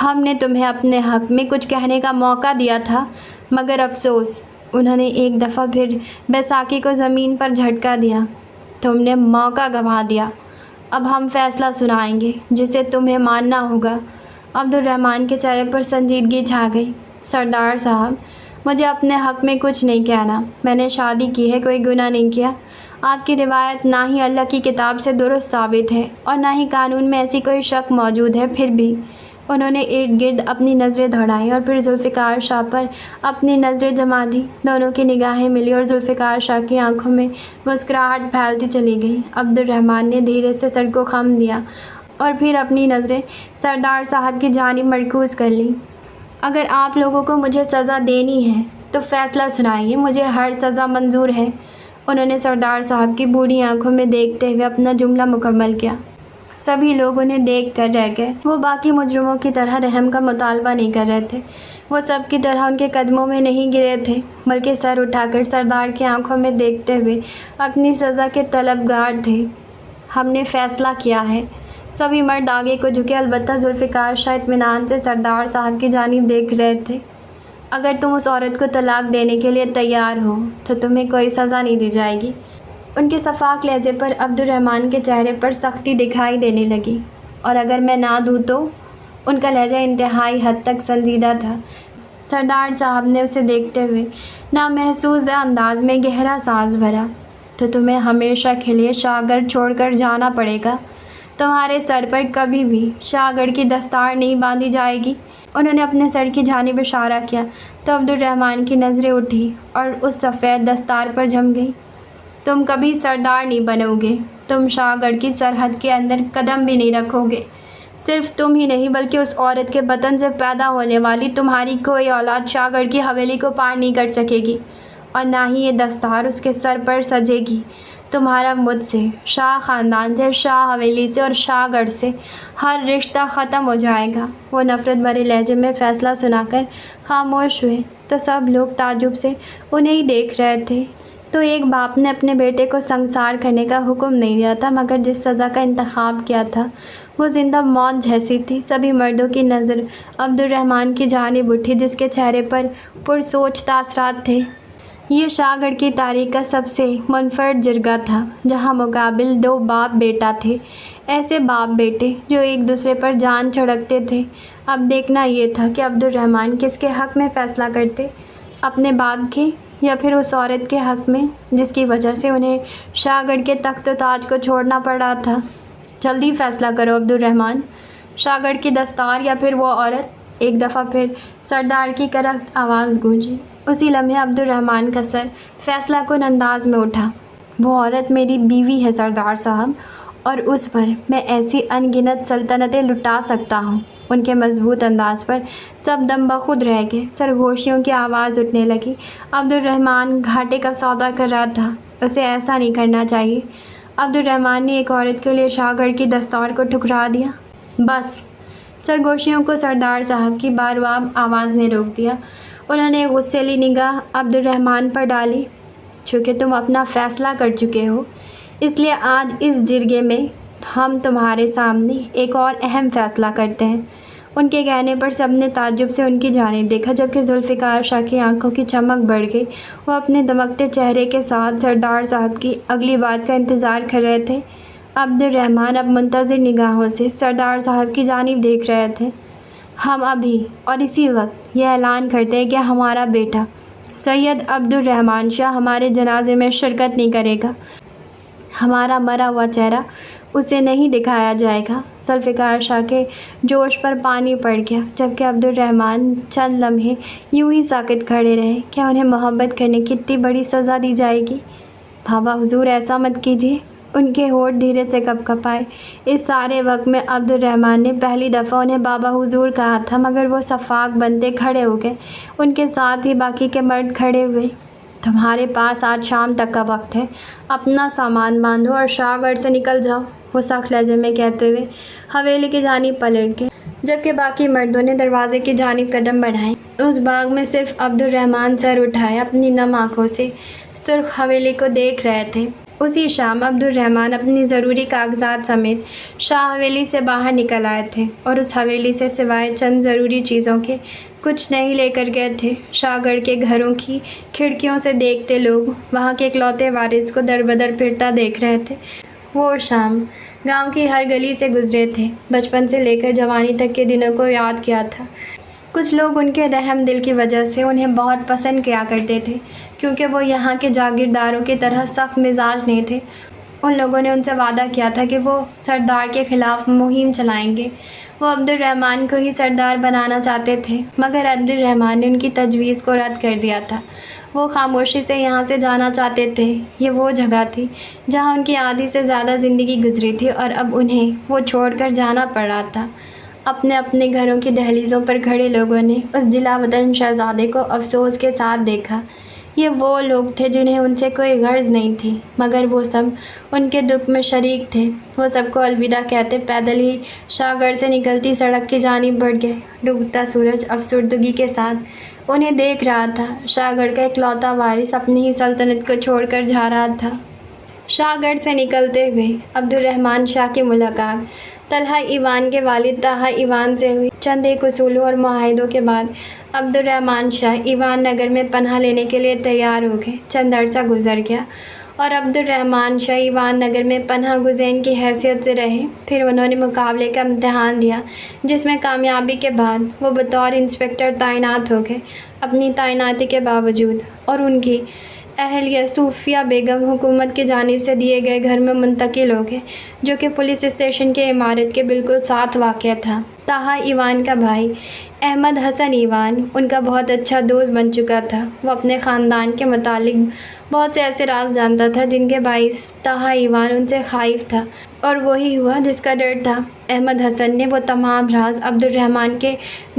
ہم نے تمہیں اپنے حق میں کچھ کہنے کا موقع دیا تھا، مگر افسوس، انہوں نے ایک دفعہ پھر بیساکھی کو زمین پر جھٹکا دیا، تم نے موقع گنوا دیا۔ اب ہم فیصلہ سنائیں گے جسے تمہیں ماننا ہوگا۔ عبد الرحمن کے چہرے پر سنجیدگی چھا گئی۔ سردار صاحب، مجھے اپنے حق میں کچھ نہیں کہنا۔ میں نے شادی کی ہے، کوئی گناہ نہیں کیا۔ آپ کی روایت نہ ہی اللہ کی کتاب سے درست ثابت ہے اور نہ ہی قانون میں ایسی کوئی شک موجود ہے۔ پھر بھی انہوں نے ارد گرد اپنی نظریں دوڑائیں اور پھر ذوالفقار شاہ پر اپنی نظریں جما دیں۔ دونوں کی نگاہیں ملی اور ذوالفقار شاہ کی آنکھوں میں مسکراہٹ پھیلتی چلی گئی۔ عبد الرحمن نے دھیرے سے سر کو خم دیا اور پھر اپنی نظریں سردار صاحب کی جانب مرکوز کر لیں۔ اگر آپ لوگوں کو مجھے سزا دینی ہے تو فیصلہ سنائیے، مجھے ہر سزا منظور ہے۔ انہوں نے سردار صاحب کی بوڑھی آنکھوں میں دیکھتے ہوئے اپنا جملہ مکمل کیا۔ سبھی لوگ انہیں دیکھ کر رہ گئے۔ وہ باقی مجرموں کی طرح رحم کا مطالبہ نہیں کر رہے تھے۔ وہ سب کی طرح ان کے قدموں میں نہیں گرے تھے، بلکہ سر اٹھا کر سردار کی آنکھوں میں دیکھتے ہوئے اپنی سزا کے طلبگار تھے۔ ہم نے فیصلہ کیا ہے۔ سبھی مرد آگے کو جھکے، البتہ ذوالفقار شاہ اطمینان سے سردار صاحب کی جانب دیکھ رہے تھے۔ اگر تم اس عورت کو طلاق دینے کے لیے تیار ہو تو تمہیں کوئی سزا نہیں دی جائے گی۔ ان کے شفاف لہجے پر عبد الرحمن کے چہرے پر سختی دکھائی دینے لگی۔ اور اگر میں نہ دوں تو؟ ان کا لہجہ انتہائی حد تک سنجیدہ تھا۔ سردار صاحب نے اسے دیکھتے ہوئے نامحسوس انداز میں گہرا سانس بھرا۔ تو تمہیں ہمیشہ کے لیے شاہ گڑھ چھوڑ کر جانا پڑے گا۔ تمہارے سر پر کبھی بھی شاہ گڑھ کی دستار نہیں باندھی جائے گی۔ انہوں نے اپنے سر کی جانب اشارہ کیا تو عبد الرحمن کی نظریں اٹھی اور اس سفید دستار پر جم گئی۔ تم کبھی سردار نہیں بنو گے۔ تم شاہ گڑھ کی سرحد کے اندر قدم بھی نہیں رکھو گے۔ صرف تم ہی نہیں بلکہ اس عورت کے بطن سے پیدا ہونے والی تمہاری کوئی اولاد شاہ گڑھ کی حویلی کو پار نہیں کر سکے گی، اور نہ ہی یہ دستار اس کے سر پر سجے گی۔ تمہارا مجھ سے، شاہ خاندان سے، شاہ حویلی سے اور شاہ گڑھ سے ہر رشتہ ختم ہو جائے گا۔ وہ نفرت بھرے لہجے میں فیصلہ سنا کر خاموش ہوئے تو سب لوگ تعجب سے انہیں ہی دیکھ رہے تھے۔ تو ایک باپ نے اپنے بیٹے کو سنسار کرنے کا حکم نہیں دیا تھا، مگر جس سزا کا انتخاب کیا تھا وہ زندہ موت جیسی تھی۔ سبھی مردوں کی نظر عبد الرحمن کی جانب اٹھی، جس کے چہرے پر پرسوچ تاثرات تھے۔ یہ شاہ گڑھ کی تاریخ کا سب سے منفرد جرگہ تھا، جہاں مقابل دو باپ بیٹا تھے، ایسے باپ بیٹے جو ایک دوسرے پر جان چھڑکتے تھے۔ اب دیکھنا یہ تھا کہ عبد الرحمن کس کے حق میں فیصلہ کرتے، اپنے باپ کے یا پھر اس عورت کے حق میں جس کی وجہ سے انہیں شاہ گڑھ کے تخت و تاج کو چھوڑنا پڑ رہا تھا۔ جلدی فیصلہ کرو عبد الرحمن، شاہ گڑھ کی دستار یا پھر وہ عورت؟ ایک دفعہ پھر سردار کی کرخت آواز گونجی۔ اسی لمحے عبد الرحمن کا سر فیصلہ کن انداز میں اٹھا۔ وہ عورت میری بیوی ہے سردار صاحب، اور اس پر میں ایسی ان گنت سلطنتیں لٹا سکتا ہوں۔ ان کے مضبوط انداز پر سب دم بخود رہ گئے۔ سرگوشیوں کی آواز اٹھنے لگی۔ عبد الرحمن گھاٹے کا سودا کر رہا تھا، اسے ایسا نہیں کرنا چاہیے۔ عبد الرحمن نے ایک عورت کے لیے شاہ گڑھ کی دستار کو ٹھکرا دیا۔ بس! سرگوشیوں کو سردار صاحب کی بارواب آواز نے روک دیا۔ انہوں نے غصیلی نگاہ عبد الرحمن پر ڈالی۔ چونکہ تم اپنا فیصلہ کر چکے ہو، اس لیے آج اس جرگے میں ہم تمہارے سامنے ایک اور اہم فیصلہ کرتے ہیں۔ ان کے کہنے پر سب نے تعجب سے ان کی جانب دیکھا، جبکہ ذوالفقار شاہ کی آنکھوں کی چمک بڑھ گئی۔ وہ اپنے دمکتے چہرے کے ساتھ سردار صاحب کی اگلی بات کا انتظار کر رہے تھے۔ عبد الرحمن اب منتظر نگاہوں سے سردار صاحب کی جانب دیکھ رہے تھے۔ ہم ابھی اور اسی وقت یہ اعلان کرتے ہیں کہ ہمارا بیٹا سید عبد الرحمن شاہ ہمارے جنازے میں شرکت نہیں کرے گا۔ ہمارا مرا ہوا چہرہ اسے نہیں دکھایا جائے گا۔ ذوالفقار شاہ کے جوش پر پانی پڑ گیا، جبکہ عبد الرحمن چند لمحے یوں ہی ساکت کھڑے رہے۔ کیا انہیں محبت کرنے کی اتنی بڑی سزا دی جائے گی؟ بابا حضور ایسا مت کیجیے۔ ان کے ہونٹ دھیرے سے کپ کپائے۔ اس سارے وقت میں عبد الرحمن نے پہلی دفعہ انہیں بابا حضور کہا تھا، مگر وہ صفاق بنتے کھڑے ہو گئے۔ ان کے ساتھ ہی باقی کے مرد کھڑے ہوئے۔ تمہارے پاس آج شام تک کا وقت ہے، اپنا سامان باندھو اور شاہ گڑھ سے نکل جاؤ، وہ سخت لہجے میں کہتے ہوئے حویلی کی جانب پلٹ گئے، جبکہ باقی مردوں نے دروازے کی جانب قدم بڑھائے۔ اس باغ میں صرف عبد الرحمن سر اٹھائے اپنی نم آنکھوں سے سرخ حویلی کو دیکھ رہے تھے۔ اسی شام عبد الرحمن اپنی ضروری کاغذات سمیت شاہ حویلی سے باہر نکل آئے تھے اور اس حویلی سے سوائے چند ضروری چیزوں کے کچھ نہیں لے کر گئے تھے۔ شاہ گڑھ کے گھروں کی کھڑکیوں سے دیکھتے لوگ وہاں کے اکلوتے وارث کو در بدر پھرتا دیکھ رہے تھے۔ وہ شام گاؤں کی ہر گلی سے گزرے تھے، بچپن سے لے کر جوانی تک کے دنوں کو یاد کیا تھا۔ کچھ لوگ ان کے رحم دل کی وجہ سے انہیں بہت پسند کیا کرتے تھے، کیونکہ وہ یہاں کے جاگیرداروں کی طرح سخت مزاج نہیں تھے۔ ان لوگوں نے ان سے وعدہ کیا تھا کہ وہ سردار کے خلاف مہم چلائیں گے۔ وہ عبد الرحمن کو ہی سردار بنانا چاہتے تھے، مگر عبد الرحمن نے ان کی تجویز کو رد کر دیا تھا۔ وہ خاموشی سے یہاں سے جانا چاہتے تھے۔ یہ وہ جگہ تھی جہاں ان کی آدھی سے زیادہ زندگی گزری تھی اور اب انہیں وہ چھوڑ کر جانا پڑ رہا تھا۔ اپنے اپنے گھروں کی دہلیزوں پر کھڑے لوگوں نے اس جلا وطن شہزادے کو افسوس کے ساتھ دیکھا۔ یہ وہ لوگ تھے جنہیں ان سے کوئی غرض نہیں تھی، مگر وہ سب ان کے دکھ میں شریک تھے۔ وہ سب کو الوداع کہتے پیدل ہی شاہ گڑھ سے نکلتی سڑک کی جانب بڑھ گئے۔ ڈوبتا سورج افسردگی کے ساتھ انہیں دیکھ رہا تھا۔ شاہ گڑھ کا اکلوتا وارث اپنی ہی سلطنت کو چھوڑ کر جا رہا تھا۔ شاہ گڑھ سے نکلتے ہوئے عبد الرحمن شاہ کی ملاقات طلحہ ایوان کے والد طہا ایوان سے ہوئی۔ چند ایک اصولوں اور معاہدوں کے بعد عبد الرحمن شاہ ایوان نگر میں پناہ لینے کے لیے تیار ہو گئے۔ چند عرصہ گزر گیا اور عبد الرحمن شاہ ایوان نگر میں پناہ گزین کی حیثیت سے رہے۔ پھر انہوں نے مقابلے کا امتحان دیا، جس میں کامیابی کے بعد وہ بطور انسپکٹر تعینات ہو گئے۔ اپنی تعیناتی کے باوجود اور ان کی اہلیہ صوفیہ بیگم حکومت کی جانب سے دیے گئے گھر میں منتقل ہو گئے، جو کہ پولیس اسٹیشن کی عمارت کے بالکل ساتھ واقع تھا۔ طہا ایوان کا بھائی احمد حسن ایوان ان کا بہت اچھا دوست بن چکا تھا۔ وہ اپنے خاندان کے متعلق بہت سے ایسے راز جانتا تھا جن کے باعث طہا ایوان ان سے خائف تھا، اور وہی ہوا جس کا ڈر تھا۔ احمد حسن نے وہ تمام راز عبد الرحمن کے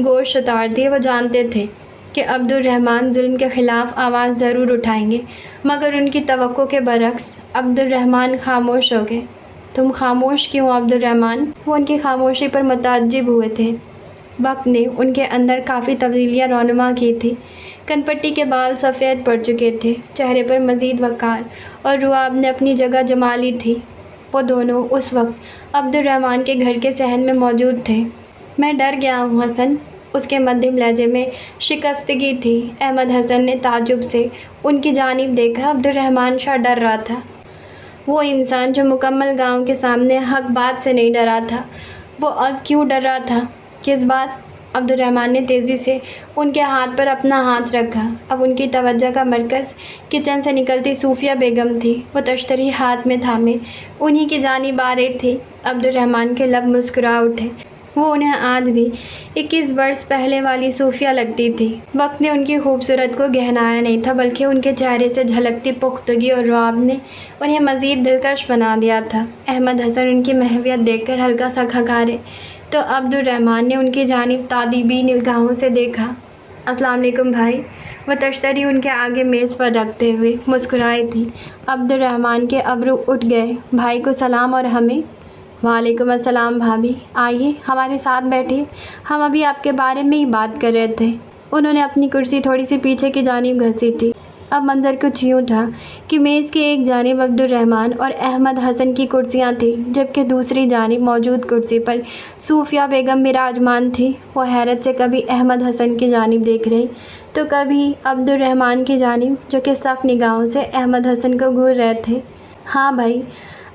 گوش اتار دیے۔ وہ جانتے تھے کہ عبد الرحمن ظلم کے خلاف آواز ضرور اٹھائیں گے، مگر ان کی توقع کے برعکس عبد الرحمن خاموش ہو گئے۔ تم خاموش کیوں عبد الرحمن؟ وہ ان کی خاموشی پر متعجب ہوئے تھے۔ وقت نے ان کے اندر کافی تبدیلیاں رونما کی تھی۔ کن پٹی کے بال سفید پڑ چکے تھے، چہرے پر مزید وقار اور رعب نے اپنی جگہ جما لی تھی۔ وہ دونوں اس وقت عبد الرحمن کے گھر کے صحن میں موجود تھے۔ میں ڈر گیا ہوں حسن، اس کے مدھم لہجے میں شکستگی تھی۔ احمد حسن نے تعجب سے ان کی جانب دیکھا۔ عبد الرحمن شاہ ڈر رہا تھا، وہ انسان جو مکمل گاؤں کے سامنے حق بات سے نہیں ڈرا تھا۔ وہ اب کیوں ڈر رہا تھا؟ کس بات؟ عبد الرحمن نے تیزی سے ان کے ہاتھ پر اپنا ہاتھ رکھا۔ اب ان کی توجہ کا مرکز کچن سے نکلتی صوفیہ بیگم تھی۔ وہ تشتری ہاتھ میں تھامے انہی کی جانب آ رہی تھی۔ عبد الرحمن کے لب مسکرا اٹھے۔ وہ انہیں آج بھی 21 برس پہلے والی صوفیہ لگتی تھی۔ وقت نے ان کی خوبصورت کو گہنایا نہیں تھا، بلکہ ان کے چہرے سے جھلکتی پختگی اور رعب نے انہیں مزید دلکش بنا دیا تھا۔ احمد حسن ان کی محویت دیکھ کر ہلکا سا کھکارے تو عبد الرحمن نے ان کی جانب تادیبی نگاہوں سے دیکھا۔ السلام علیکم بھائی، وہ تشتری ان کے آگے میز پر رکھتے ہوئے مسکرائی تھی۔ عبد الرحمن کے ابرو اٹھ گئے۔ بھائی کو سلام اور ہمیں؟ وعلیکم السلام بھابھی، آئیے ہمارے ساتھ بیٹھے، ہم ابھی آپ کے بارے میں ہی بات کر رہے تھے۔ انہوں نے اپنی کرسی تھوڑی سی پیچھے کی جانب گھسیٹی۔ اب منظر کچھ یوں تھا کہ میز کی ایک جانب عبد الرحمن اور احمد حسن کی کرسیاں تھیں، جبکہ دوسری جانب موجود کرسی پر صوفیہ بیگم براجمان تھی۔ وہ حیرت سے کبھی احمد حسن کی جانب دیکھ رہی تو کبھی عبد الرحمن کی جانب، جو کہ سخت نگاہوں سے احمد حسن کو گھور رہے تھے۔ ہاں بھائی،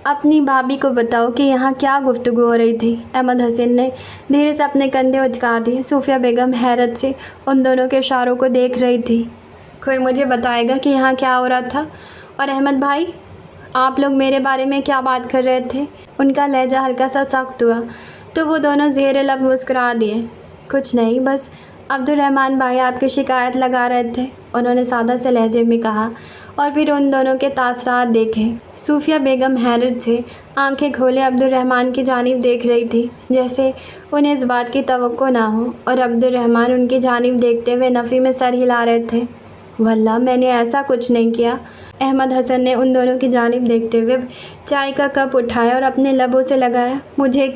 اپنی بھابھی کو بتاؤ کہ یہاں کیا گفتگو ہو رہی تھی۔ احمد حسن نے دھیرے سے اپنے کندھے اچکا دیے۔ صوفیہ بیگم حیرت سے ان دونوں کے اشاروں کو دیکھ رہی تھی۔ کوئی مجھے بتائے گا کہ یہاں کیا ہو رہا تھا؟ اور احمد بھائی، آپ لوگ میرے بارے میں کیا بات کر رہے تھے؟ ان کا لہجہ ہلکا سا سخت ہوا تو وہ دونوں زیر لب مسکرا دیے۔ کچھ نہیں، بس عبد الرحمن بھائی آپ کی شکایت لگا رہے تھے، انہوں نے سادہ سے لہجے میں کہا، اور پھر ان دونوں کے تاثرات دیکھے۔ صوفیہ بیگم حیرت سے آنکھیں کھولے عبد الرحمن کی جانب دیکھ رہی تھی، جیسے انہیں اس بات کی توقع نہ ہو، اور عبد الرحمن ان کی جانب دیکھتے ہوئے نفی میں سر ہلا رہے تھے۔ واللہ میں نے ایسا کچھ نہیں کیا۔ احمد حسن نے ان دونوں کی جانب دیکھتے ہوئے چائے کا کپ اٹھایا اور اپنے لبوں سے لگایا۔ مجھے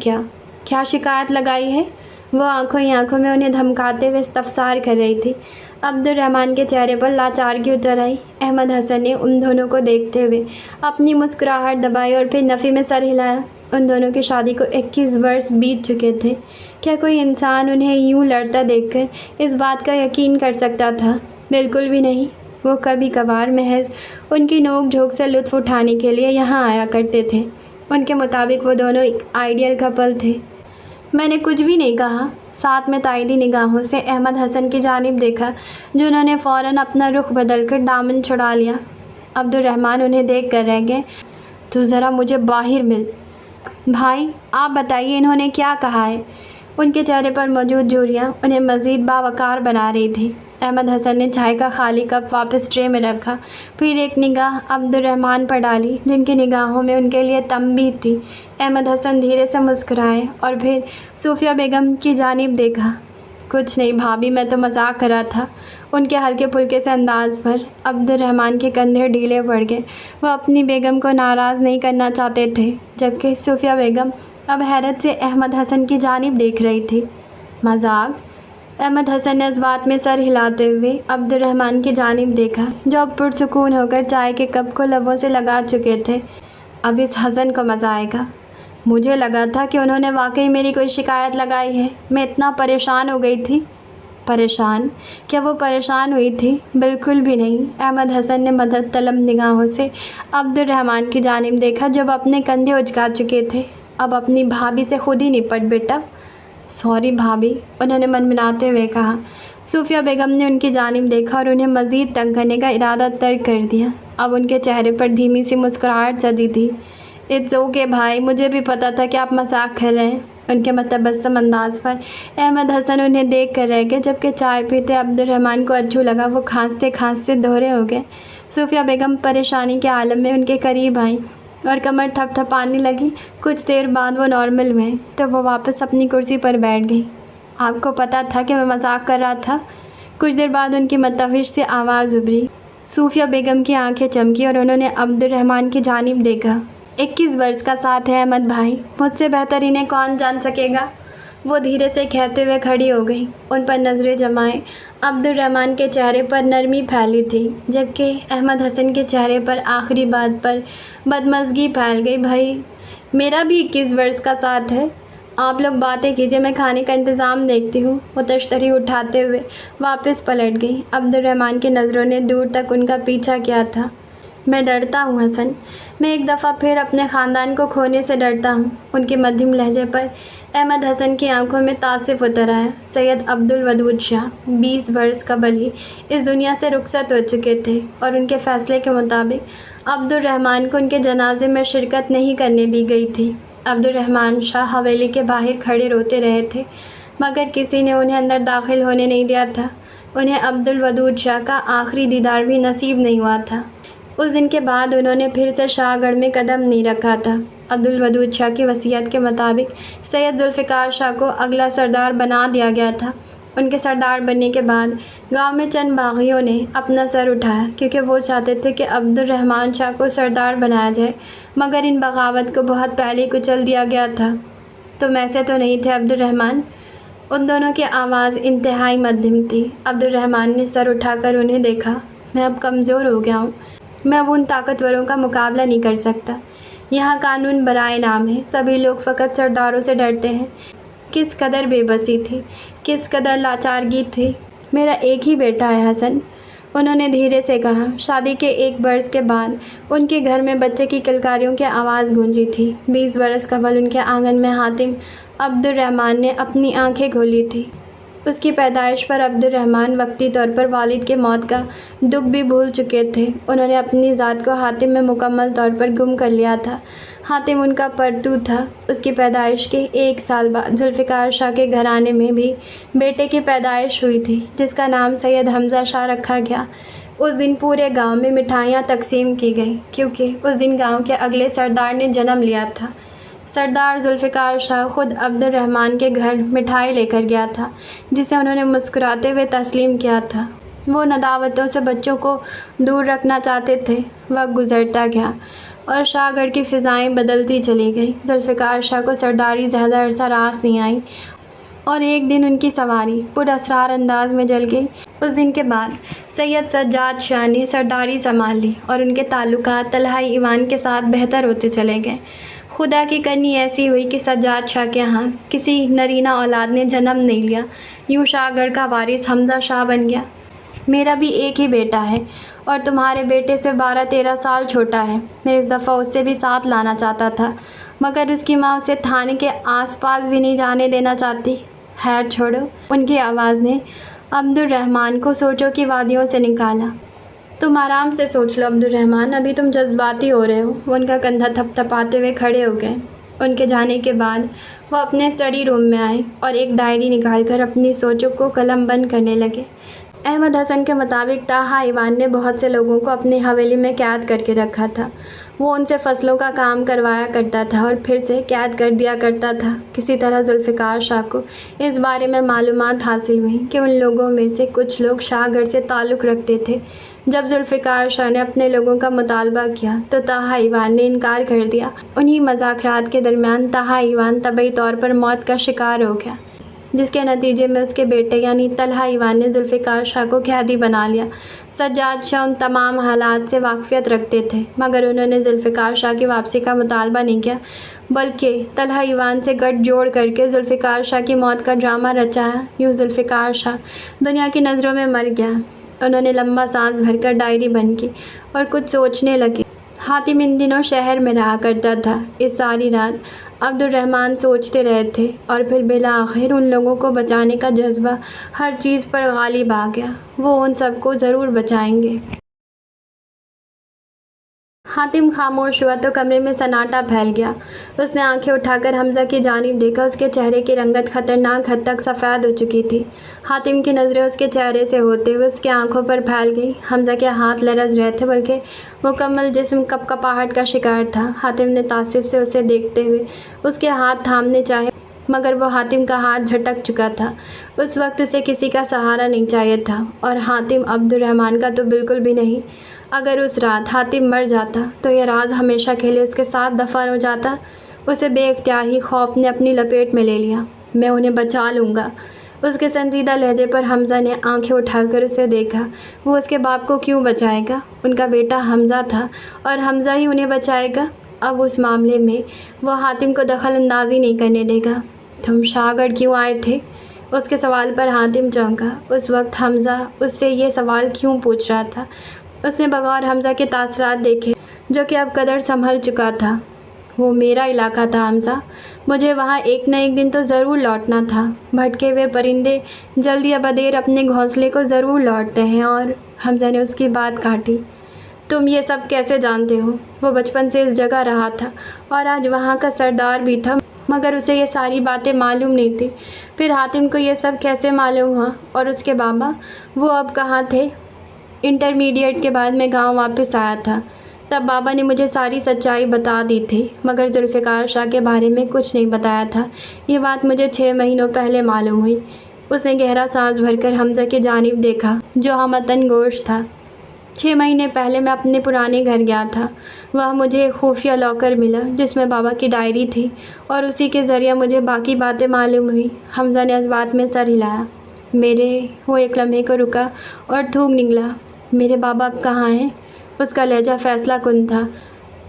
کیا شکایت لگائی ہے؟ وہ آنکھوں ہی آنکھوں میں انہیں دھمکاتے ہوئے استفسار کر رہی تھی۔ عبد الرحمن کے چہرے پر لاچارگی اتر آئی۔ احمد حسن نے ان دونوں کو دیکھتے ہوئے اپنی مسکراہٹ دبائی اور پھر نفی میں سر ہلایا۔ ان دونوں کی شادی کو 21 برس بیت چکے تھے۔ کیا کوئی انسان انہیں یوں لڑتا دیکھ کر اس بات کا یقین کر سکتا تھا؟ بالکل بھی نہیں۔ وہ کبھی کبھار محض ان کی نوک جھوک سے لطف اٹھانے کے لیے یہاں آیا کرتے تھے۔ ان کے مطابق وہ دونوں ایک آئیڈیل کپل تھے۔ میں نے کچھ بھی نہیں کہا۔ ساتھ میں تائیدی نگاہوں سے احمد حسن کی جانب دیکھا، جنہوں نے فوراً اپنا رخ بدل کر دامن چھڑا لیا۔ عبد الرحمن انہیں دیکھ کر رہ گئے۔ تو ذرا مجھے باہر مل۔ بھائی آپ بتائیے انہوں نے کیا کہا ہے؟ ان کے چہرے پر موجود جھریاں انہیں مزید باوقار بنا رہی تھی۔ احمد حسن نے چائے کا خالی کپ واپس ٹرے میں رکھا، پھر ایک نگاہ عبد الرحمن پر ڈالی، جن کی نگاہوں میں ان کے لیے تنبیہ تھی۔ احمد حسن دھیرے سے مسکرائے اور پھر صوفیہ بیگم کی جانب دیکھا۔ کچھ نہیں بھابھی، میں تو مذاق کر رہا تھا۔ ان کے ہلکے پھلکے سے انداز پر عبد الرحمن کے کندھے ڈھیلے پڑ گئے۔ وہ اپنی بیگم کو ناراض نہیں کرنا چاہتے تھے، جبکہ صوفیہ بیگم اب حیرت سے احمد حسن کی جانب دیکھ رہی تھی۔ مذاق؟ احمد حسن نے اس بات میں سر ہلاتے ہوئے عبد الرحمن کی جانب دیکھا، جو اب پرسکون ہو کر چائے کے کپ کو لبوں سے لگا چکے تھے۔ اب اس حسن کو مزہ آئے گا۔ مجھے لگا تھا کہ انہوں نے واقعی میری کوئی شکایت لگائی ہے۔ میں اتنا پریشان ہو گئی تھی۔ پریشان؟ کیا وہ پریشان ہوئی تھی؟ بالکل بھی نہیں۔ احمد حسن نے مدد طلب نگاہوں سے عبد الرحمن کی جانب دیکھا، جو اب اپنے کندھے اچکا چکے تھے۔ اب اپنی بھابھی سے خود ہی نپٹ بیٹا۔ سوری بھابھی، انہوں نے منمناتے ہوئے کہا۔ صوفیہ بیگم نے ان کی جانب دیکھا اور انہیں مزید تنگ کرنے کا ارادہ ترک کر دیا۔ اب ان کے چہرے پر دھیمی سی مسکراہٹ سجی تھی۔ اٹس اوکے بھائی، مجھے بھی پتہ تھا کہ آپ مذاق کر رہے ہیں۔ ان کے متبسم انداز پر احمد حسن انہیں دیکھ کر رہ گئے، جبکہ چائے پیتے عبد الرحمن کو اچھو لگا وہ کھانستے کھانستے دوہرے ہو گئے۔ صوفیہ بیگم پریشانی کے عالم میں ان کے قریب آئیں اور کمر تھپ تھپانے لگی۔ کچھ دیر بعد وہ نارمل ہوئے تو وہ واپس اپنی کرسی پر بیٹھ گئی۔ آپ کو پتہ تھا کہ میں مذاق کر رہا تھا؟ کچھ دیر بعد ان کی متوش سے آواز ابھری۔ صوفیہ بیگم کی آنکھیں چمکی اور انہوں نے عبد الرحمن کی جانب دیکھا۔ 21 برس کا ساتھ ہے احمد بھائی، مجھ سے بہتر انہیں کون جان سکے گا؟ وہ دھیرے سے کہتے ہوئے کھڑی ہو گئی۔ ان پر نظریں جمائے عبد الرحمن کے چہرے پر نرمی پھیلی تھی، جبکہ احمد حسن کے چہرے پر آخری بات پر بدمزگی پھیل گئی۔ بھائی میرا بھی 21 برس کا ساتھ ہے، آپ لوگ باتیں کیجیے، میں کھانے کا انتظام دیکھتی ہوں۔ وہ تشتری اٹھاتے ہوئے واپس پلٹ گئی۔ عبد الرحمن کی نظروں نے دور تک ان کا پیچھا کیا تھا۔ میں ڈرتا ہوں حسن، میں ایک دفعہ پھر اپنے خاندان کو کھونے سے ڈرتا ہوں۔ ان کے مدھم لہجے پر احمد حسن کی آنکھوں میں تعصب اتر آیا۔ سید عبد الودود شاہ 20 برس قبل ہی اس دنیا سے رخصت ہو چکے تھے اور ان کے فیصلے کے مطابق عبد الرحمن کو ان کے جنازے میں شرکت نہیں کرنے دی گئی تھی۔ عبد الرحمن شاہ حویلی کے باہر کھڑے روتے رہے تھے، مگر کسی نے انہیں اندر داخل ہونے نہیں دیا تھا۔ انہیں عبد الودود شاہ کا آخری دیدار بھی نصیب نہیں ہوا تھا۔ اس دن کے بعد انہوں نے پھر سے شاہ گڑھ میں قدم نہیں رکھا تھا۔ عبد الودود شاہ کی وصیت کے مطابق سید ذوالفقار شاہ کو اگلا سردار بنا دیا گیا تھا۔ ان کے سردار بننے کے بعد گاؤں میں چند باغیوں نے اپنا سر اٹھایا، کیونکہ وہ چاہتے تھے کہ عبد الرحمن شاہ کو سردار بنایا جائے، مگر ان بغاوت کو بہت پہلے کچل دیا گیا تھا۔ تم ایسے تو نہیں تھے عبد الرحمن؟ ان دونوں کی آواز انتہائی مدھم تھی۔ عبد الرحمن نے سر اٹھا کر انہیں دیکھا۔ میں اب کمزور ہو گیا ہوں، میں اب ان طاقتوروں کا مقابلہ نہیں کر سکتا۔ یہاں قانون برائے نام ہے، سبھی لوگ فقط سرداروں سے ڈرتے ہیں۔ کس قدر بے بسی تھی، کس قدر لاچارگی تھی۔ میرا ایک ہی بیٹا ہے حسن، انہوں نے دھیرے سے کہا۔ شادی کے 1 برس کے بعد ان کے گھر میں بچے کی کلکاریوں کی آواز گونجی تھی۔ 20 برس قبل ان کے آنگن میں حاتم عبد الرحمن نے اپنی آنکھیں کھولی تھی۔ اس کی پیدائش پر عبد الرحمن وقتی طور پر والد کے موت کا دکھ بھی بھول چکے تھے۔ انہوں نے اپنی ذات کو حاتم میں مکمل طور پر گم کر لیا تھا۔ حاتم ان کا پرتو تھا۔ اس کی پیدائش کے 1 سال بعد ذوالفقار شاہ کے گھرانے میں بھی بیٹے کی پیدائش ہوئی تھی، جس کا نام سید حمزہ شاہ رکھا گیا۔ اس دن پورے گاؤں میں مٹھائیاں تقسیم کی گئیں، کیونکہ اس دن گاؤں کے اگلے سردار نے جنم لیا تھا۔ سردار ذوالفقار شاہ خود عبد الرحمن کے گھر مٹھائی لے کر گیا تھا، جسے انہوں نے مسکراتے ہوئے تسلیم کیا تھا۔ وہ نداوتوں سے بچوں کو دور رکھنا چاہتے تھے۔ وقت گزرتا گیا اور شاہ گڑھ کی فضائیں بدلتی چلی گئیں۔ ذوالفقار شاہ کو سرداری زیادہ عرصہ راس نہیں آئی اور ایک دن ان کی سواری پراسرار انداز میں جل گئی۔ اس دن کے بعد سید سجاد شاہ نے سرداری سنبھال لی اور ان کے تعلقات طلحہ ایوان کے ساتھ بہتر ہوتے چلے گئے۔ خدا کی کرنی ایسی ہوئی کہ سجاد شاہ کے ہاں کسی نرینہ اولاد نے جنم نہیں لیا۔ یوں شاہ گڑھ کا وارث حمزہ شاہ بن گیا۔ میرا بھی ایک ہی بیٹا ہے اور تمہارے بیٹے سے 12-13 سال چھوٹا ہے۔ میں اس دفعہ اس سے بھی ساتھ لانا چاہتا تھا، مگر اس کی ماں اسے تھانے کے آس پاس بھی نہیں جانے دینا چاہتی۔ خیر چھوڑو، ان کی آواز نے عبد الرحمن کو سوچوں کی وادیوں سے نکالا۔ تم آرام سے سوچ لو عبد الرحمن، ابھی تم جذباتی ہو رہے ہو۔ وہ ان کا کندھا تھپ تھپاتے ہوئے کھڑے ہو گئے۔ ان کے جانے کے بعد وہ اپنے اسٹڈی روم میں آئے اور ایک ڈائری نکال کر اپنی سوچوں کو قلم بند کرنے لگے۔ احمد حسن کے مطابق طلحہ ایوان نے بہت سے لوگوں کو اپنی حویلی میں قید کر کے رکھا تھا۔ وہ ان سے فصلوں کا کام کروایا کرتا تھا اور پھر سے قید کر دیا کرتا تھا۔ کسی طرح ذوالفقار شاہ کو اس بارے میں معلومات حاصل ہوئیں کہ ان لوگوں میں سے کچھ لوگ شاہ گڑھ سے تعلق رکھتے تھے۔ جب ذوالفقار شاہ نے اپنے لوگوں کا مطالبہ کیا تو طلحہ ایوان نے انکار کر دیا۔ انہی مذاکرات کے درمیان طلحہ ایوان طبعی طور پر موت کا شکار ہو گیا، جس کے نتیجے میں اس کے بیٹے یعنی طلحہ ایوان نے ذوالفقار شاہ کو قیدی بنا لیا۔ سجاد شاہ ان تمام حالات سے واقفیت رکھتے تھے، مگر انہوں نے ذوالفقار شاہ کی واپسی کا مطالبہ نہیں کیا، بلکہ طلحہ ایوان سے گٹھ جوڑ کر کے ذوالفقار شاہ کی موت کا ڈرامہ رچایا۔ یوں ذوالفقار شاہ دنیا کی نظروں میں مر گیا۔ انہوں نے لمبا سانس بھر کر ڈائری بند کی اور کچھ سوچنے لگے۔ حاتم ان دنوں شہر میں رہا کرتا تھا۔ اس ساری رات عبد الرحمن سوچتے رہے تھے اور پھر بالآخر ان لوگوں کو بچانے کا جذبہ ہر چیز پر غالب آ گیا۔ وہ ان سب کو ضرور بچائیں گے۔ حاتم خاموش ہوا تو کمرے میں سناٹا پھیل گیا۔ اس نے آنکھیں اٹھا کر حمزہ کی جانب دیکھا۔ اس کے چہرے کی رنگت خطرناک حد تک سفید ہو چکی تھی۔ حاتم کی نظریں اس کے چہرے سے ہوتے ہوئے اس کی آنکھوں پر پھیل گئیں۔ حمزہ کے ہاتھ لرز رہے تھے، بلکہ مکمل جسم کپکپاہٹ کا شکار تھا۔ حاتم نے تعصب سے اسے دیکھتے ہوئے اس کے ہاتھ تھامنے چاہے، مگر وہ حاتم کا ہاتھ جھٹک چکا تھا۔ اس وقت اسے کسی کا سہارا نہیں چاہیے تھا، اور حاتم عبد الرحمن کا تو بالکل بھی نہیں۔ اگر اس رات حاتم مر جاتا تو یہ راز ہمیشہ کے لیے اس کے ساتھ دفن ہو جاتا۔ اسے بے اختیار ہی خوف نے اپنی لپیٹ میں لے لیا۔ میں انہیں بچا لوں گا۔ اس کے سنجیدہ لہجے پر حمزہ نے آنکھیں اٹھا کر اسے دیکھا۔ وہ اس کے باپ کو کیوں بچائے گا؟ ان کا بیٹا حمزہ تھا اور حمزہ ہی انہیں بچائے گا۔ اب اس معاملے میں وہ حاتم کو دخل اندازی نہیں کرنے دے گا۔ تم شاہ گڑھ کیوں آئے تھے؟ اس کے سوال پر حاتم چونکا۔ اس وقت حمزہ اس سے یہ سوال کیوں پوچھ رہا تھا؟ اس نے بغور حمزہ کے تاثرات دیکھے، جو کہ اب قدر سنبھل چکا تھا۔ وہ میرا علاقہ تھا حمزہ، مجھے وہاں ایک نہ ایک دن تو ضرور لوٹنا تھا۔ بھٹکے ہوئے پرندے جلد یا بدیر اپنے گھونسلے کو ضرور لوٹتے ہیں۔ اور حمزہ نے اس کی بات کاٹی۔ تم یہ سب کیسے جانتے ہو؟ وہ بچپن سے اس جگہ رہا تھا اور آج وہاں کا سردار بھی تھا، مگر اسے یہ ساری باتیں معلوم نہیں تھی۔ پھر حاتم کو یہ سب کیسے معلوم ہوا؟ اور اس کے بابا، وہ اب کہاں تھے؟ انٹرمیڈیٹ کے بعد میں گاؤں واپس آیا تھا، تب بابا نے مجھے ساری سچائی بتا دی تھی، مگر ذوالفقار شاہ کے بارے میں کچھ نہیں بتایا تھا۔ یہ بات مجھے 6 مہینوں پہلے معلوم ہوئی۔ اس نے گہرا سانس بھر کر حمزہ کی جانب دیکھا، جو ہمتن گوش تھا۔ 6 مہینے پہلے میں اپنے پرانے گھر گیا تھا۔ وہاں مجھے ایک خفیہ لاکر ملا جس میں بابا کی ڈائری تھی، اور اسی کے ذریعہ مجھے باقی باتیں معلوم ہوئی۔ حمزہ نے اس بات میں سر ہلایا۔ وہ ایک لمحے کو رکا اور تھوک نکلا۔ میرے بابا اب کہاں ہیں؟ اس کا لہجہ فیصلہ کن تھا۔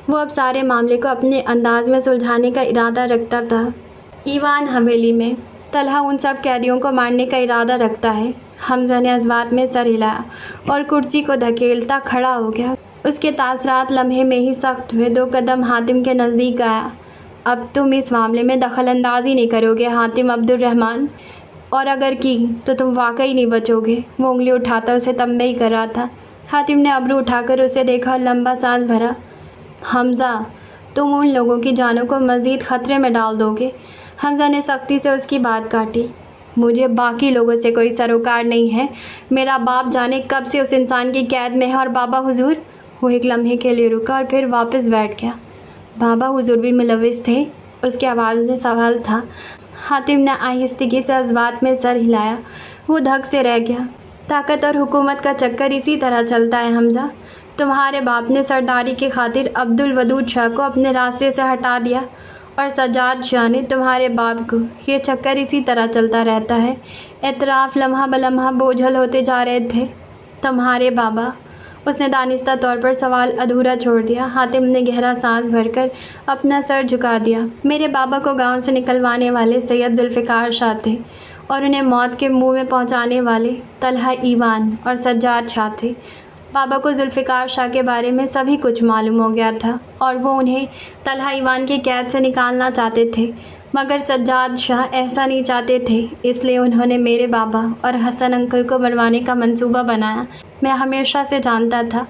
وہ اب سارے معاملے کو اپنے انداز میں سلجھانے کا ارادہ رکھتا تھا۔ ایوان حویلی میں طلحہ ان سب قیدیوں کو مارنے کا ارادہ رکھتا ہے۔ حمزہ نے جذبات میں سر ہلایا اور کرسی کو دھکیلتا کھڑا ہو گیا۔ اس کے تاثرات لمحے میں ہی سخت ہوئے، 2 قدم حاتم کے نزدیک آیا۔ اب تم اس معاملے میں دخل اندازی نہیں کرو گے حاتم عبد الرحمن، اور اگر کی تو تم واقعی نہیں بچو گے۔ وہ انگلی اٹھاتا اسے تنبیہ کر رہا تھا۔ حاتم نے ابرو اٹھا کر اسے دیکھا اور لمبا سانس بھرا۔ حمزہ، تم ان لوگوں کی جانوں کو مزید خطرے میں ڈال دو گے۔ حمزہ نے سختی سے اس کی بات کاٹی۔ مجھے باقی لوگوں سے کوئی سروکار نہیں ہے۔ میرا باپ جانے کب سے اس انسان کی قید میں ہے، اور بابا حضور؟ وہ ایک لمحے کے لیے رکا اور پھر واپس بیٹھ گیا۔ بابا حضور بھی ملوث تھے؟ اس کی آواز میں سوال تھا۔ حاتم نے آہستگی سے جذبات میں سر ہلایا۔ وہ دھک سے رہ گیا۔ طاقت اور حکومت کا چکر اسی طرح چلتا ہے حمزہ۔ تمہارے باپ نے سرداری کی خاطر عبد الودود شاہ کو اپنے راستے سے ہٹا دیا، اور سجاد شاہ نے تمہارے باپ کو۔ یہ چکر اسی طرح چلتا رہتا ہے۔ اعتراف لمحہ بلمحہ بوجھل ہوتے جا رہے تھے۔ تمہارے بابا؟ اس نے دانستہ طور پر سوال ادھورا چھوڑ دیا۔ حاتم نے گہرا سانس بھر کر اپنا سر جھکا دیا۔ میرے بابا کو گاؤں سے نکلوانے والے سید ذوالفقار شاہ تھے، اور انہیں موت کے منہ میں پہنچانے والے طلحہ ایوان اور سجاد شاہ تھے۔ بابا کو ذوالفقار شاہ کے بارے میں سبھی کچھ معلوم ہو گیا تھا، اور وہ انہیں طلحہ ایوان کی قید سے نکالنا چاہتے تھے، مگر سجاد شاہ ایسا نہیں چاہتے تھے۔ اس لیے انہوں نے میرے بابا اور حسن انکل کو مروانے کا منصوبہ بنایا۔ میں ہمیشہ سے جانتا تھا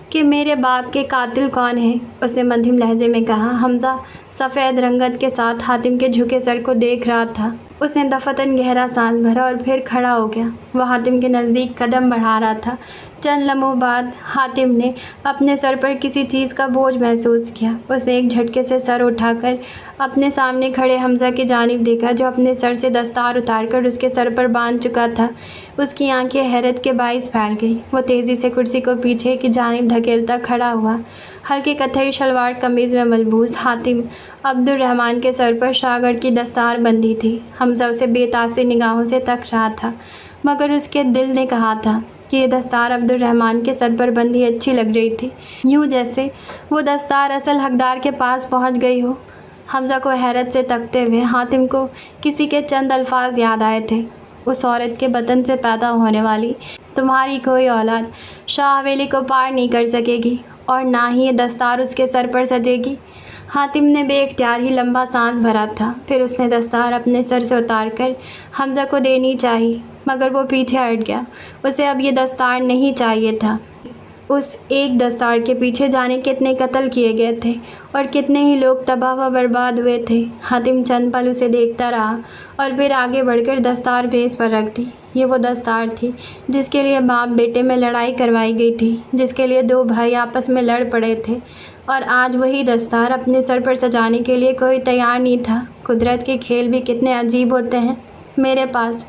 کہ میرے باپ کے قاتل کون ہیں، اس نے مدھم لہجے میں کہا۔ حمزہ سفید رنگت کے ساتھ حاتم کے جھکے سر کو دیکھ رہا تھا۔ اس نے دفعتاً گہرا سانس بھرا اور پھر کھڑا ہو گیا۔ وہ حاتم کے نزدیک قدم بڑھا رہا تھا۔ چند لمحوں بعد حاتم نے اپنے سر پر کسی چیز کا بوجھ محسوس کیا۔ اس نے ایک جھٹکے سے سر اٹھا کر اپنے سامنے کھڑے حمزہ کی جانب دیکھا، جو اپنے سر سے دستار اتار کر اس کے سر پر باندھ چکا تھا۔ اس کی آنکھیں حیرت کے باعث پھیل گئیں۔ وہ تیزی سے کرسی کو پیچھے کی جانب دھکیلتا کھڑا ہوا۔ ہلکی قطعی شلوار قمیض میں ملبوس حاتم عبد الرحمن کے سر پر شاگرد کی دستار بندھی تھی۔ حمزہ اسے بے تاثر نگاہوں سے تک رہا تھا، مگر اس کے دل نے کہا تھا کہ یہ دستار عبد الرحمن کے سر پر بندھی اچھی لگ رہی تھی، یوں جیسے وہ دستار اصل حقدار کے پاس پہنچ گئی ہو۔ حمزہ کو حیرت سے تکتے ہوئے حاتم کو کسی کے چند الفاظ یاد آئے تھے۔ اس عورت کے بطن سے پیدا ہونے والی تمہاری کوئی اولاد شاہ حویلی کو پار نہیں کر سکے گی، اور نہ ہی یہ دستار اس کے سر پر سجے گی۔ حاتم نے بے اختیار ہی لمبا سانس بھرا تھا۔ پھر اس نے دستار اپنے سر سے اتار کر حمزہ کو دینی چاہی، مگر وہ پیچھے ہٹ گیا۔ اسے اب یہ دستار نہیں چاہیے تھا۔ اس ایک دستار کے پیچھے جانے کتنے قتل کیے گئے تھے، اور کتنے ہی لوگ تباہ و برباد ہوئے تھے۔ حاتم چند پل اسے دیکھتا رہا اور پھر آگے بڑھ کر دستار میز پر رکھ دی۔ یہ وہ دستار تھی جس کے لیے باپ بیٹے میں لڑائی کروائی گئی تھی، جس کے لیے 2 بھائی آپس میں لڑ پڑے تھے، اور آج وہی دستار اپنے سر پر سجانے کے لیے کوئی تیار نہیں تھا۔ قدرت کے کھیل بھی کتنے عجیب ہوتے ہیں۔ میرے پاس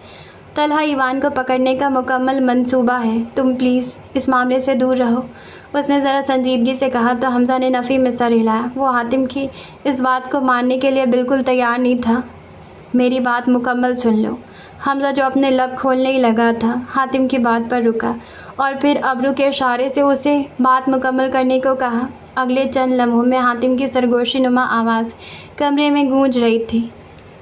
طلحہ ایوان کو پکڑنے کا مکمل منصوبہ ہے، تم پلیز اس معاملے سے دور رہو، اس نے ذرا سنجیدگی سے کہا تو حمزہ نے نفی میں سر ہلایا۔ وہ حاتم کی اس بات کو ماننے کے لیے بالکل تیار نہیں تھا۔ میری بات مکمل سن لو۔ حمزہ جو اپنے لب کھولنے ہی لگا تھا، حاتم کی بات پر رکا اور پھر ابرو کے اشارے سے اسے بات مکمل کرنے کو کہا۔ اگلے چند لمحوں میں حاتم کی سرگوشی نما آواز کمرے میں گونج رہی تھی۔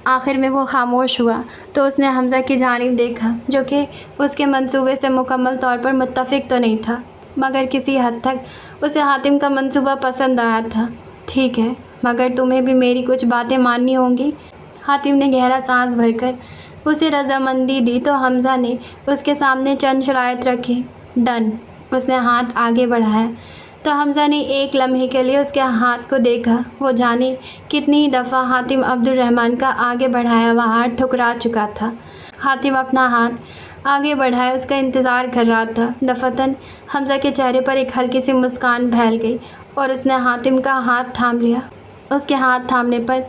آخر میں وہ خاموش ہوا تو اس نے حمزہ کی جانب دیکھا، جو کہ اس کے منصوبے سے مکمل طور پر متفق تو نہیں تھا، مگر کسی حد تک اسے حاتم کا منصوبہ پسند آیا تھا۔ ٹھیک ہے، مگر تمہیں بھی میری کچھ باتیں ماننی ہوں گی۔ حاتم نے گہرا سانس بھر کر اسے رضامندی دی تو حمزہ نے اس کے سامنے چند شرائط رکھی۔ ڈن۔ اس نے ہاتھ آگے بڑھایا تو حمزہ نے ایک لمحے کے لیے اس کے ہاتھ کو دیکھا۔ وہ جانے کتنی ہی دفعہ حاتم عبد الرحمن کا آگے بڑھایا ہوا ہاتھ ٹھکرا چکا تھا۔ حاتم اپنا ہاتھ آگے بڑھائے اس کا انتظار کر رہا تھا۔ دفعتاً حمزہ کے چہرے پر ایک ہلکی سی مسکان پھیل گئی اور اس نے حاتم کا ہاتھ تھام لیا۔ اس کے ہاتھ تھامنے پر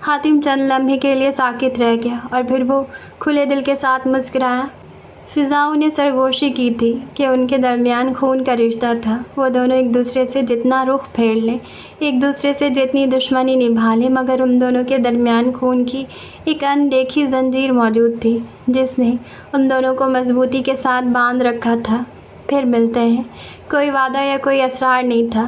حاتم چند لمحے کے لیے ساکت رہ گیا اور پھر وہ کھلے دل کے ساتھ مسکرایا۔ فضاؤں نے سرگوشی کی تھی کہ ان کے درمیان خون کا رشتہ تھا۔ وہ دونوں ایک دوسرے سے جتنا رخ پھیر لیں، ایک دوسرے سے جتنی دشمنی نبھا لیں، مگر ان دونوں کے درمیان خون کی ایک اندیکھی زنجیر موجود تھی جس نے ان دونوں کو مضبوطی کے ساتھ باندھ رکھا تھا۔ پھر ملتے ہیں، کوئی وعدہ یا کوئی اسرار نہیں تھا،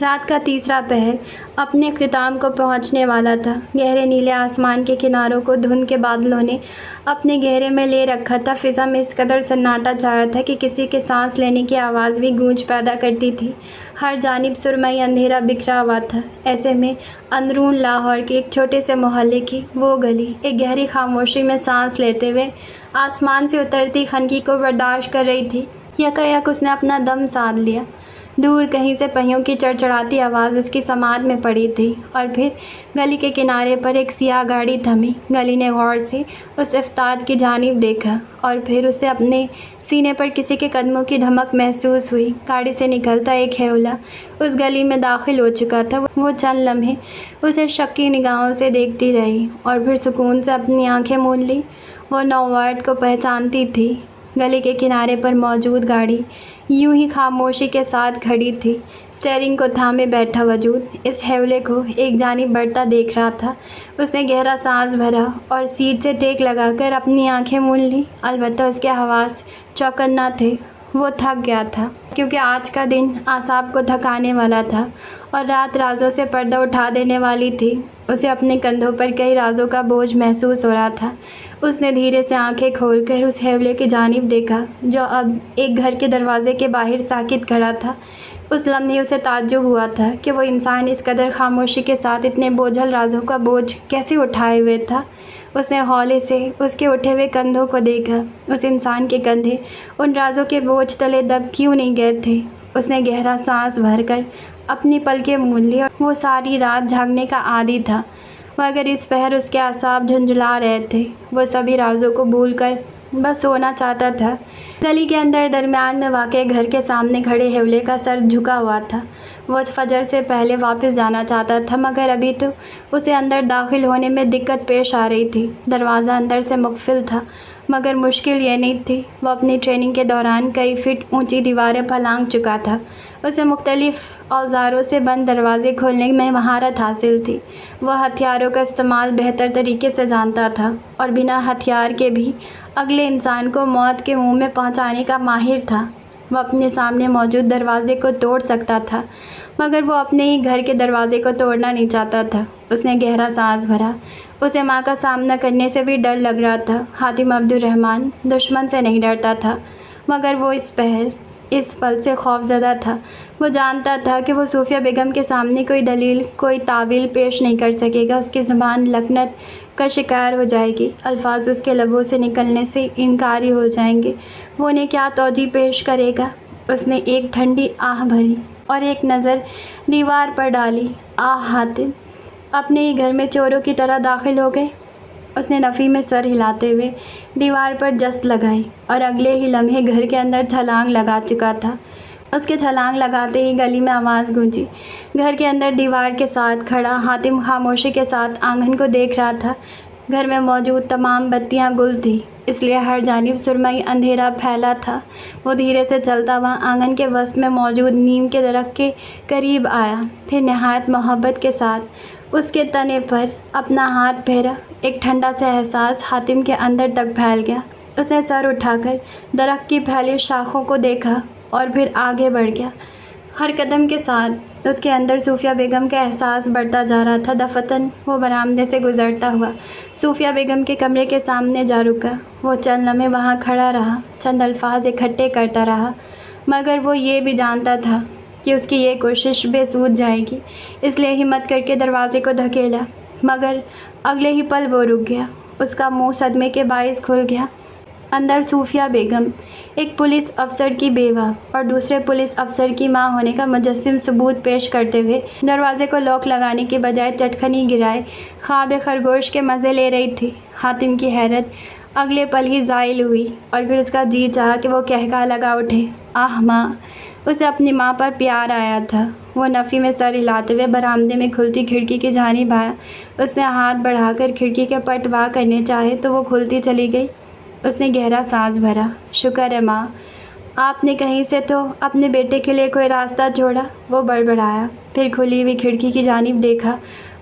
رات کا تیسرا پہر اپنے اختتام کو پہنچنے والا تھا۔ گہرے نیلے آسمان کے کناروں کو دھند کے بادلوں نے اپنے گہرے میں لے رکھا تھا۔ فضا میں اس قدر سناٹا چھایا تھا کہ کسی کے سانس لینے کی آواز بھی گونج پیدا کرتی تھی۔ ہر جانب سرمئی اندھیرا بکھرا ہوا تھا۔ ایسے میں اندرون لاہور کے ایک چھوٹے سے محلے کی وہ گلی ایک گہری خاموشی میں سانس لیتے ہوئے آسمان سے اترتی خنکی کو برداشت کر رہی تھی۔ یکایک اس نے اپنا دم سادھ لیا۔ دور کہیں سے پہیوں کی چڑچڑاتی آواز اس کی سماعت میں پڑی تھی، اور پھر گلی کے کنارے پر ایک سیاہ گاڑی تھمی۔ گلی نے غور سے اس افتاد کی جانب دیکھا، اور پھر اسے اپنے سینے پر کسی کے قدموں کی دھمک محسوس ہوئی۔ گاڑی سے نکلتا ایک ہیولا اس گلی میں داخل ہو چکا تھا۔ وہ چند لمحے اسے شکی نگاہوں سے دیکھتی رہی، اور پھر سکون سے اپنی آنکھیں مون لی۔ وہ نوورٹ کو پہچانتی تھی۔ گلی کے کنارے پر موجود گاڑی یوں ہی خاموشی کے ساتھ کھڑی تھی، اسٹیئرنگ کو تھامے بیٹھا وجود اس ہیولے کو ایک جانب بڑھتا دیکھ رہا تھا۔ اس نے گہرا سانس بھرا اور سیٹ سے ٹیک لگا کر اپنی آنکھیں مون لی۔ البتہ اس کے حواس چوکنا تھے۔ وہ تھک گیا تھا، کیونکہ آج کا دن اعصاب کو تھکانے والا تھا، اور رات رازوں سے پردہ اٹھا دینے والی تھی۔ اسے اپنے کندھوں پر کئی رازوں کا بوجھ محسوس ہو رہا تھا۔ اس نے دھیرے سے آنکھیں کھول کر اس ہیولے کی جانب دیکھا جو اب ایک گھر کے دروازے کے باہر ساکت کھڑا تھا۔ اس لمحے اسے تعجب ہوا تھا کہ وہ انسان اس قدر خاموشی کے ساتھ اتنے بوجھل رازوں کا بوجھ کیسے اٹھائے ہوئے تھا۔ اس نے ہولے سے اس کے اٹھے ہوئے کندھوں کو دیکھا۔ اس انسان کے کندھے ان رازوں کے بوجھ تلے دب کیوں نہیں گئے تھے؟ اس نے گہرا سانس بھر کر اپنی پلکیں مون لی، اور وہ ساری رات جھاگنے کا عادی تھا، مگر اس پہر اس کے اعصاب جھنجھلا رہے تھے۔ وہ سبھی رازوں کو بھول کر بس سونا چاہتا تھا۔ گلی کے اندر درمیان میں واقع گھر کے سامنے کھڑے ہیولے کا سر جھکا ہوا تھا۔ وہ فجر سے پہلے واپس جانا چاہتا تھا، مگر ابھی تو اسے اندر داخل ہونے میں دقت پیش آ رہی تھی۔ دروازہ اندر سے مقفل تھا، مگر مشکل یہ نہیں تھی، وہ اپنی ٹریننگ کے دوران کئی فٹ اونچی دیواریں پھلانگ چکا تھا۔ اسے مختلف اوزاروں سے بند دروازے کھولنے میں مہارت حاصل تھی۔ وہ ہتھیاروں کا استعمال بہتر طریقے سے جانتا تھا، اور بنا ہتھیار کے بھی اگلے انسان کو موت کے منہ میں پہنچانے کا ماہر تھا۔ وہ اپنے سامنے موجود دروازے کو توڑ سکتا تھا، مگر وہ اپنے ہی گھر کے دروازے کو توڑنا نہیں چاہتا تھا۔ اس نے گہرا سانس بھرا۔ اسے ماں کا سامنا کرنے سے بھی ڈر لگ رہا تھا۔ حاتم عبد الرحمن دشمن سے نہیں ڈرتا تھا، مگر وہ اس پل سے خوف زدہ تھا۔ وہ جانتا تھا کہ وہ صوفیہ بیگم کے سامنے کوئی دلیل، کوئی تعویل پیش نہیں کر سکے گا۔ اس کی زبان لکنت کا شکار ہو جائے گی، الفاظ اس کے لبوں سے نکلنے سے انکاری ہو جائیں گے۔ وہ انہیں کیا توجیہ پیش کرے گا؟ اس نے ایک ٹھنڈی آہ بھری اور ایک نظر دیوار پر ڈالی۔ حاتم اپنے ہی گھر میں چوروں کی طرح داخل ہو گئے؟ اس نے نفی میں سر ہلاتے ہوئے دیوار پر جست لگائی، اور اگلے ہی لمحے گھر کے اندر چھلانگ لگا چکا تھا۔ اس کے چھلانگ لگاتے ہی گلی میں آواز گونجی۔ گھر کے اندر دیوار کے ساتھ کھڑا حاتم خاموشی کے ساتھ آنگن کو دیکھ رہا تھا۔ گھر میں موجود تمام بتیاں گل تھیں، اس لیے ہر جانب سرمئی اندھیرا پھیلا تھا۔ وہ دھیرے سے چلتا ہوا آنگن کے وسط میں موجود نیم کے درخت کے قریب آیا، پھر نہایت محبت کے ساتھ اس کے تنے پر اپنا ہاتھ پھیرا۔ ایک ٹھنڈا سا احساس حاتم کے اندر تک پھیل گیا۔ اس نے سر اٹھا کر درخت کی پھیلی شاخوں کو دیکھا اور پھر آگے بڑھ گیا۔ ہر قدم کے ساتھ اس کے اندر صوفیہ بیگم کا احساس بڑھتا جا رہا تھا۔ دفتن وہ برآمدے سے گزرتا ہوا صوفیہ بیگم کے کمرے کے سامنے جا رکا۔ وہ چند لمحے وہاں کھڑا رہا، چند الفاظ اکٹھے کرتا رہا، مگر وہ یہ بھی جانتا تھا کہ اس کی یہ کوشش بے سود جائے گی، اس لیے ہمت کر کے دروازے کو دھکیلا، مگر اگلے ہی پل وہ رک گیا۔ اس کا منہ صدمے کے باعث کھل گیا۔ اندر صوفیہ بیگم، ایک پولیس افسر کی بیوہ اور دوسرے پولیس افسر کی ماں ہونے کا مجسم ثبوت پیش کرتے ہوئے دروازے کو لاک لگانے کے بجائے چٹکنی گرائے خواب خرگوش کے مزے لے رہی تھی۔ حاتم کی حیرت اگلے پل ہی زائل ہوئی، اور پھر اس کا جی چاہا کہ وہ قہقہا لگا اٹھے، آہ ماں! اسے اپنی ماں پر پیار آیا تھا۔ وہ نفی میں سر ہلاتے ہوئے برآمدے میں کھلتی کھڑکی کی جانب آیا۔ اس نے ہاتھ بڑھا کر کھڑکی کے پٹ وا کرنے چاہے تو وہ کھلتی چلی گئی۔ اس نے گہرا سانس بھرا۔ شکر ہے ماں، آپ نے کہیں سے تو اپنے بیٹے کے لیے کوئی راستہ چھوڑا۔ وہ بڑبڑایا، پھر کھلی ہوئی کھڑکی کی جانب دیکھا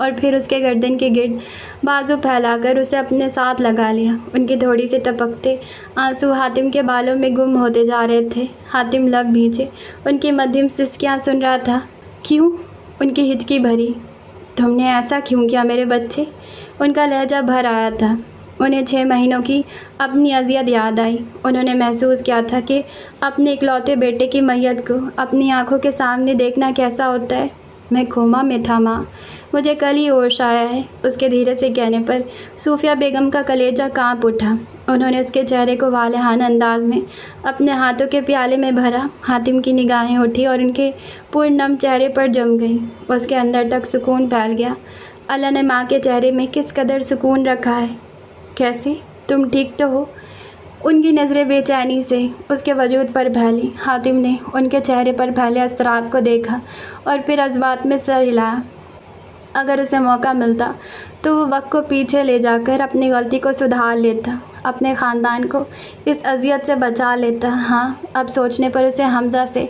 اور پھر اس کے گردن کے گرد بازو پھیلا کر اسے اپنے ساتھ لگا لیا۔ ان کی تھوڑی سی ٹپکتے آنسو حاتم کے بالوں میں گم ہوتے جا رہے تھے۔ حاتم لب بھیجے ان کی مدھم سسکیاں سن رہا تھا۔ کیوں؟ ان کی ہچکی بھری۔ تم نے ایسا کیوں کیا میرے بچے؟ ان کا لہجہ بھر آیا تھا۔ انہیں 6 مہینوں کی اپنی اذیت یاد آئی۔ انہوں نے محسوس کیا تھا کہ اپنے اکلوتے بیٹے کی میت کو اپنی آنکھوں کے سامنے دیکھنا کیسا ہوتا ہے۔ میں کوما میں تھا ماں، مجھے کل ہی ہوش آیا ہے۔ اس کے دھیرے سے کہنے پر صوفیہ بیگم کا کلیجہ کانپ اٹھا۔ انہوں نے اس کے چہرے کو والہانہ انداز میں اپنے ہاتھوں کے پیالے میں بھرا۔ حاتم کی نگاہیں اٹھی اور ان کے پرنم چہرے پر جم گئیں۔ اس کے اندر تک سکون پھیل گیا۔ اللہ نے ماں کے چہرے میں کس قدر سکون رکھا ہے۔ کیسے؟ تم ٹھیک تو ہو؟ ان کی نظریں بے چینی سے اس کے وجود پر پھیلی۔ حاتم نے ان کے چہرے پر پھیلے اضطراب کو دیکھا اور پھر جذبات میں سر ہلایا۔ اگر اسے موقع ملتا تو وہ وقت کو پیچھے لے جا کر اپنی غلطی کو سدھار لیتا، اپنے خاندان کو اس اذیت سے بچا لیتا۔ ہاں، اب سوچنے پر اسے حمزہ سے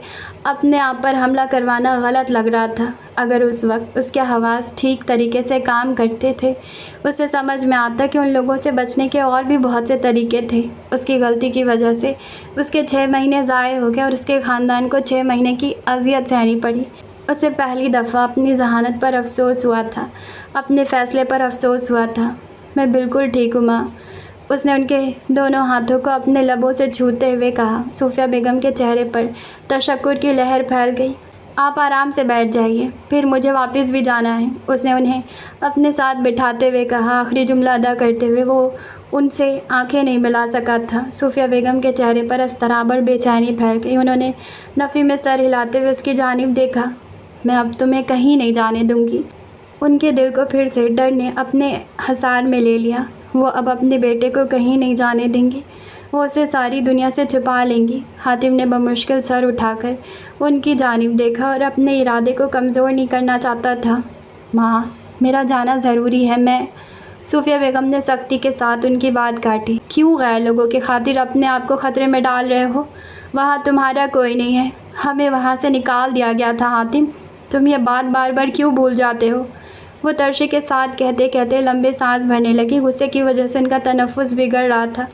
اپنے آپ پر حملہ کروانا غلط لگ رہا تھا۔ اگر اس وقت اس کے حواس ٹھیک طریقے سے کام کرتے تھے، اسے سمجھ میں آتا کہ ان لوگوں سے بچنے کے اور بھی بہت سے طریقے تھے۔ اس کی غلطی کی وجہ سے اس کے 6 مہینے ضائع ہو گئے اور اس کے خاندان کو 6 مہینے کی اذیت سہنی پڑی۔ اسے پہلی دفعہ اپنی ذہانت پر افسوس ہوا تھا، اپنے فیصلے پر افسوس ہوا تھا۔ میں بالکل ٹھیک ہوں ماں، اس نے ان کے دونوں ہاتھوں کو اپنے لبوں سے چھوتے ہوئے کہا۔ صوفیہ بیگم کے چہرے پر تشکر کی لہر پھیل گئی۔ آپ آرام سے بیٹھ جائیے، پھر مجھے واپس بھی جانا ہے، اس نے انہیں اپنے ساتھ بٹھاتے ہوئے کہا۔ آخری جملہ ادا کرتے ہوئے وہ ان سے آنکھیں نہیں ملا سکا تھا۔ صوفیہ بیگم کے چہرے پر اضطراب اور بے چینی پھیل گئی۔ انہوں نے نفی میں سر ہلاتے ہوئے اس کی جانب دیکھا۔ میں اب تمہیں کہیں نہیں جانے دوں گی۔ ان کے دل کو پھر سے ڈر نے اپنے حصار میں لے لیا۔ وہ اب اپنے بیٹے کو کہیں نہیں جانے دیں گی، وہ اسے ساری دنیا سے چھپا لیں گی۔ حاتم نے بمشکل سر اٹھا کر ان کی جانب دیکھا اور اپنے ارادے کو کمزور نہیں کرنا چاہتا تھا۔ ماں، میرا جانا ضروری ہے، میں صوفیہ بیگم نے سختی کے ساتھ ان کی بات کاٹی۔ کیوں غیر لوگوں کی خاطر اپنے آپ کو خطرے میں ڈال رہے ہو؟ وہاں تمہارا کوئی نہیں ہے، ہمیں وہاں سے نکال دیا گیا تھا۔ حاتم، تم یہ بات بار بار کیوں بھول جاتے ہو؟ وہ ترشی کے ساتھ کہتے کہتے لمبے سانس بھرنے لگی۔ غصے کی وجہ سے ان کا تنفس بگڑ رہا تھا۔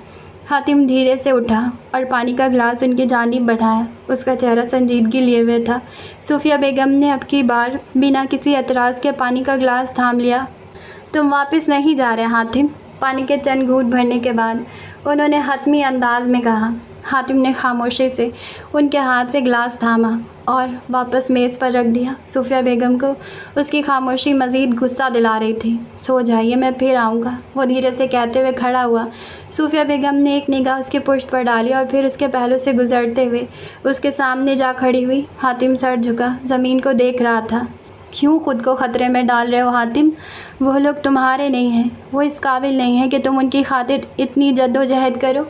حاتم دھیرے سے اٹھا اور پانی کا گلاس ان کی جانب بڑھایا۔ اس کا چہرہ سنجیدگی لیے ہوئے تھا۔ صوفیہ بیگم نے اب کی بار بنا کسی اعتراض کے پانی کا گلاس تھام لیا۔ تم واپس نہیں جا رہے حاتم؟ پانی کے چند گھونٹ بھرنے کے بعد انہوں نے حتمی انداز میں کہا۔ حاتم نے خاموشی سے ان کے ہاتھ سے گلاس تھاما اور واپس میز پر رکھ دیا۔ صوفیہ بیگم کو اس کی خاموشی مزید غصہ دلا رہی تھی۔ سو جائیے، میں پھر آؤں گا، وہ دھیرے سے کہتے ہوئے کھڑا ہوا۔ صوفیہ بیگم نے ایک نگاہ اس کے پشت پر ڈالی اور پھر اس کے پہلو سے گزرتے ہوئے اس کے سامنے جا کھڑی ہوئی۔ حاتم سر جھکا زمین کو دیکھ رہا تھا۔ کیوں خود کو خطرے میں ڈال رہے ہو حاتم؟ وہ لوگ تمہارے نہیں ہیں، وہ اس قابل نہیں ہیں کہ تم ان کی خاطر اتنی جد و جہد کرو۔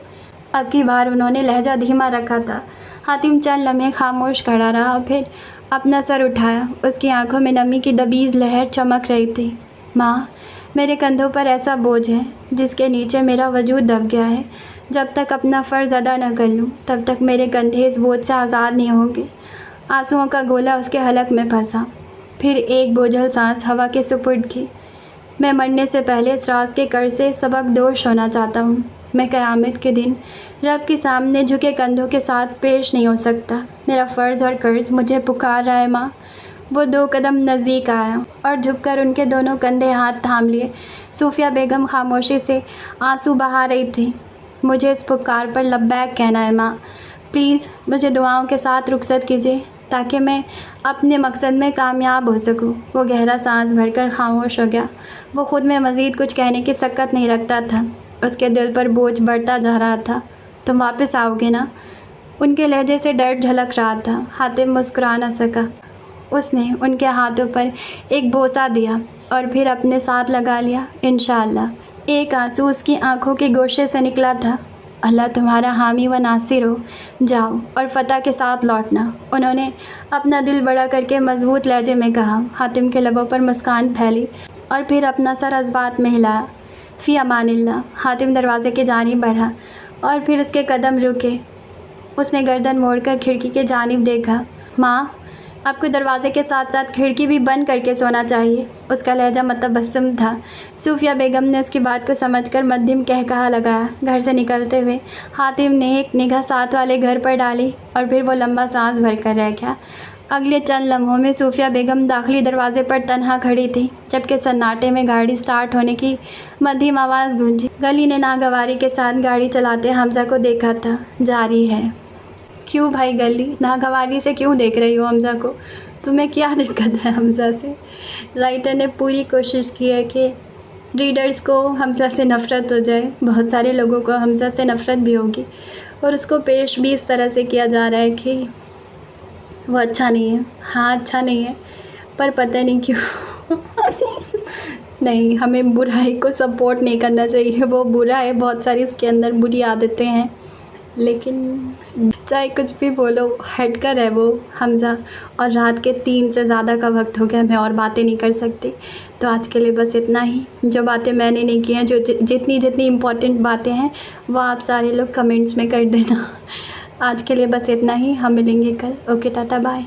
اب کی بار انہوں نے لہجہ دھیما رکھا تھا۔ حاتم چند لمحے خاموش کھڑا رہا اور پھر اپنا سر اٹھایا۔ اس کی آنکھوں میں نمی کی دبیز لہر چمک رہی تھی۔ ماں، میرے کندھوں پر ایسا بوجھ ہے جس کے نیچے میرا وجود دب گیا ہے۔ جب تک اپنا فرض ادا نہ کر لوں تب تک میرے کندھے اس بوجھ سے آزاد نہیں ہوں گے۔ آنسوؤں کا گولا اس کے حلق میں پھنسا۔ پھر ایک بوجھل سانس ہوا کے سپرد کی۔ میں مرنے سے پہلے اس راز کے قرض سے سبق دوش ہونا چاہتا ہوں۔ میں قیامت کے دن رب کے سامنے جھکے کندھوں کے ساتھ پیش نہیں ہو سکتا۔ میرا فرض اور قرض مجھے پکار رہا ہے ماں۔ وہ 2 قدم نزدیک آیا اور جھک کر ان کے دونوں کندھے ہاتھ تھام لیے۔ صوفیہ بیگم خاموشی سے آنسو بہا رہی تھی۔ مجھے اس پکار پر لبیک کہنا ہے ماں، پلیز مجھے دعاؤں کے ساتھ رخصت کیجیے تاکہ میں اپنے مقصد میں کامیاب ہو سکوں۔ وہ گہرا سانس بھر کر خاموش ہو گیا۔ وہ خود میں مزید کچھ کہنے کی سکت نہیں رکھتا تھا۔ اس کے دل پر بوجھ بڑھتا جا رہا تھا۔ تم واپس آؤ گے نا؟ ان کے لہجے سے ڈر جھلک رہا تھا۔ حاتم مسکرا نہ سکا۔ اس نے ان کے ہاتھوں پر ایک بوسہ دیا اور پھر اپنے ساتھ لگا لیا۔ انشاءاللہ۔ ایک آنسو اس کی آنکھوں کے گوشے سے نکلا تھا۔ اللہ تمہارا حامی و ناصر ہو، جاؤ اور فتح کے ساتھ لوٹنا، انہوں نے اپنا دل بڑا کر کے مضبوط لہجے میں کہا۔ حاتم کے لبوں پر مسکان پھیلی اور پھر اپنا سر جذبات میں ہلایا۔ فی امان اللہ۔ حاتم دروازے کی جانب بڑھا اور پھر اس کے قدم رکے۔ اس نے گردن موڑ کر کھڑکی کی جانب دیکھا۔ ماں، آپ کو دروازے کے ساتھ ساتھ کھڑکی بھی بند کر کے سونا چاہیے۔ اس کا لہجہ متبسم تھا۔ صوفیہ بیگم نے اس کی بات کو سمجھ کر مدھم کہکہا لگایا۔ گھر سے نکلتے ہوئے حاتم نے ایک نگاہ ساتھ والے گھر پر ڈالی اور پھر وہ لمبا سانس بھر کر رہ گیا۔ اگلے چند لمحوں میں صوفیہ بیگم داخلی دروازے پر تنہا کھڑی تھی، جبکہ سناٹے میں گاڑی سٹارٹ ہونے کی مدھم آواز گونجی۔ گلی نے ناگواری کے ساتھ گاڑی چلاتے حمزہ کو دیکھا تھا۔ جاری ہے۔ کیوں بھائی گلی ناگواری سے کیوں دیکھ رہی ہو حمزہ کو؟ تمہیں کیا دقت ہے حمزہ سے؟ رائٹر نے پوری کوشش کی ہے کہ ریڈرز کو حمزہ سے نفرت ہو جائے۔ بہت سارے لوگوں کو حمزہ سے نفرت بھی ہوگی اور اس کو پیش بھی اس طرح سے کیا جا رہا ہے کہ وہ اچھا نہیں ہے۔ ہاں اچھا نہیں ہے، پر پتہ نہیں کیوں نہیں، ہمیں برائی کو سپورٹ نہیں کرنا چاہیے۔ وہ برا ہے، بہت ساری اس کے اندر بری عادتیں ہیں، لیکن چاہے کچھ بھی بولو ہٹ کر ہے وہ حمزہ۔ اور رات کے 3 سے زیادہ کا وقت ہو گیا، میں اور باتیں نہیں کر سکتی، تو آج کے لیے بس اتنا ہی۔ جو باتیں میں نے نہیں کی ہیں، جو جتنی امپورٹنٹ باتیں ہیں وہ آپ سارے لوگ کمنٹس میں کر دینا۔ آج کے لیے بس اتنا ہی، ہم ملیں گے کل۔ Okay tata bye.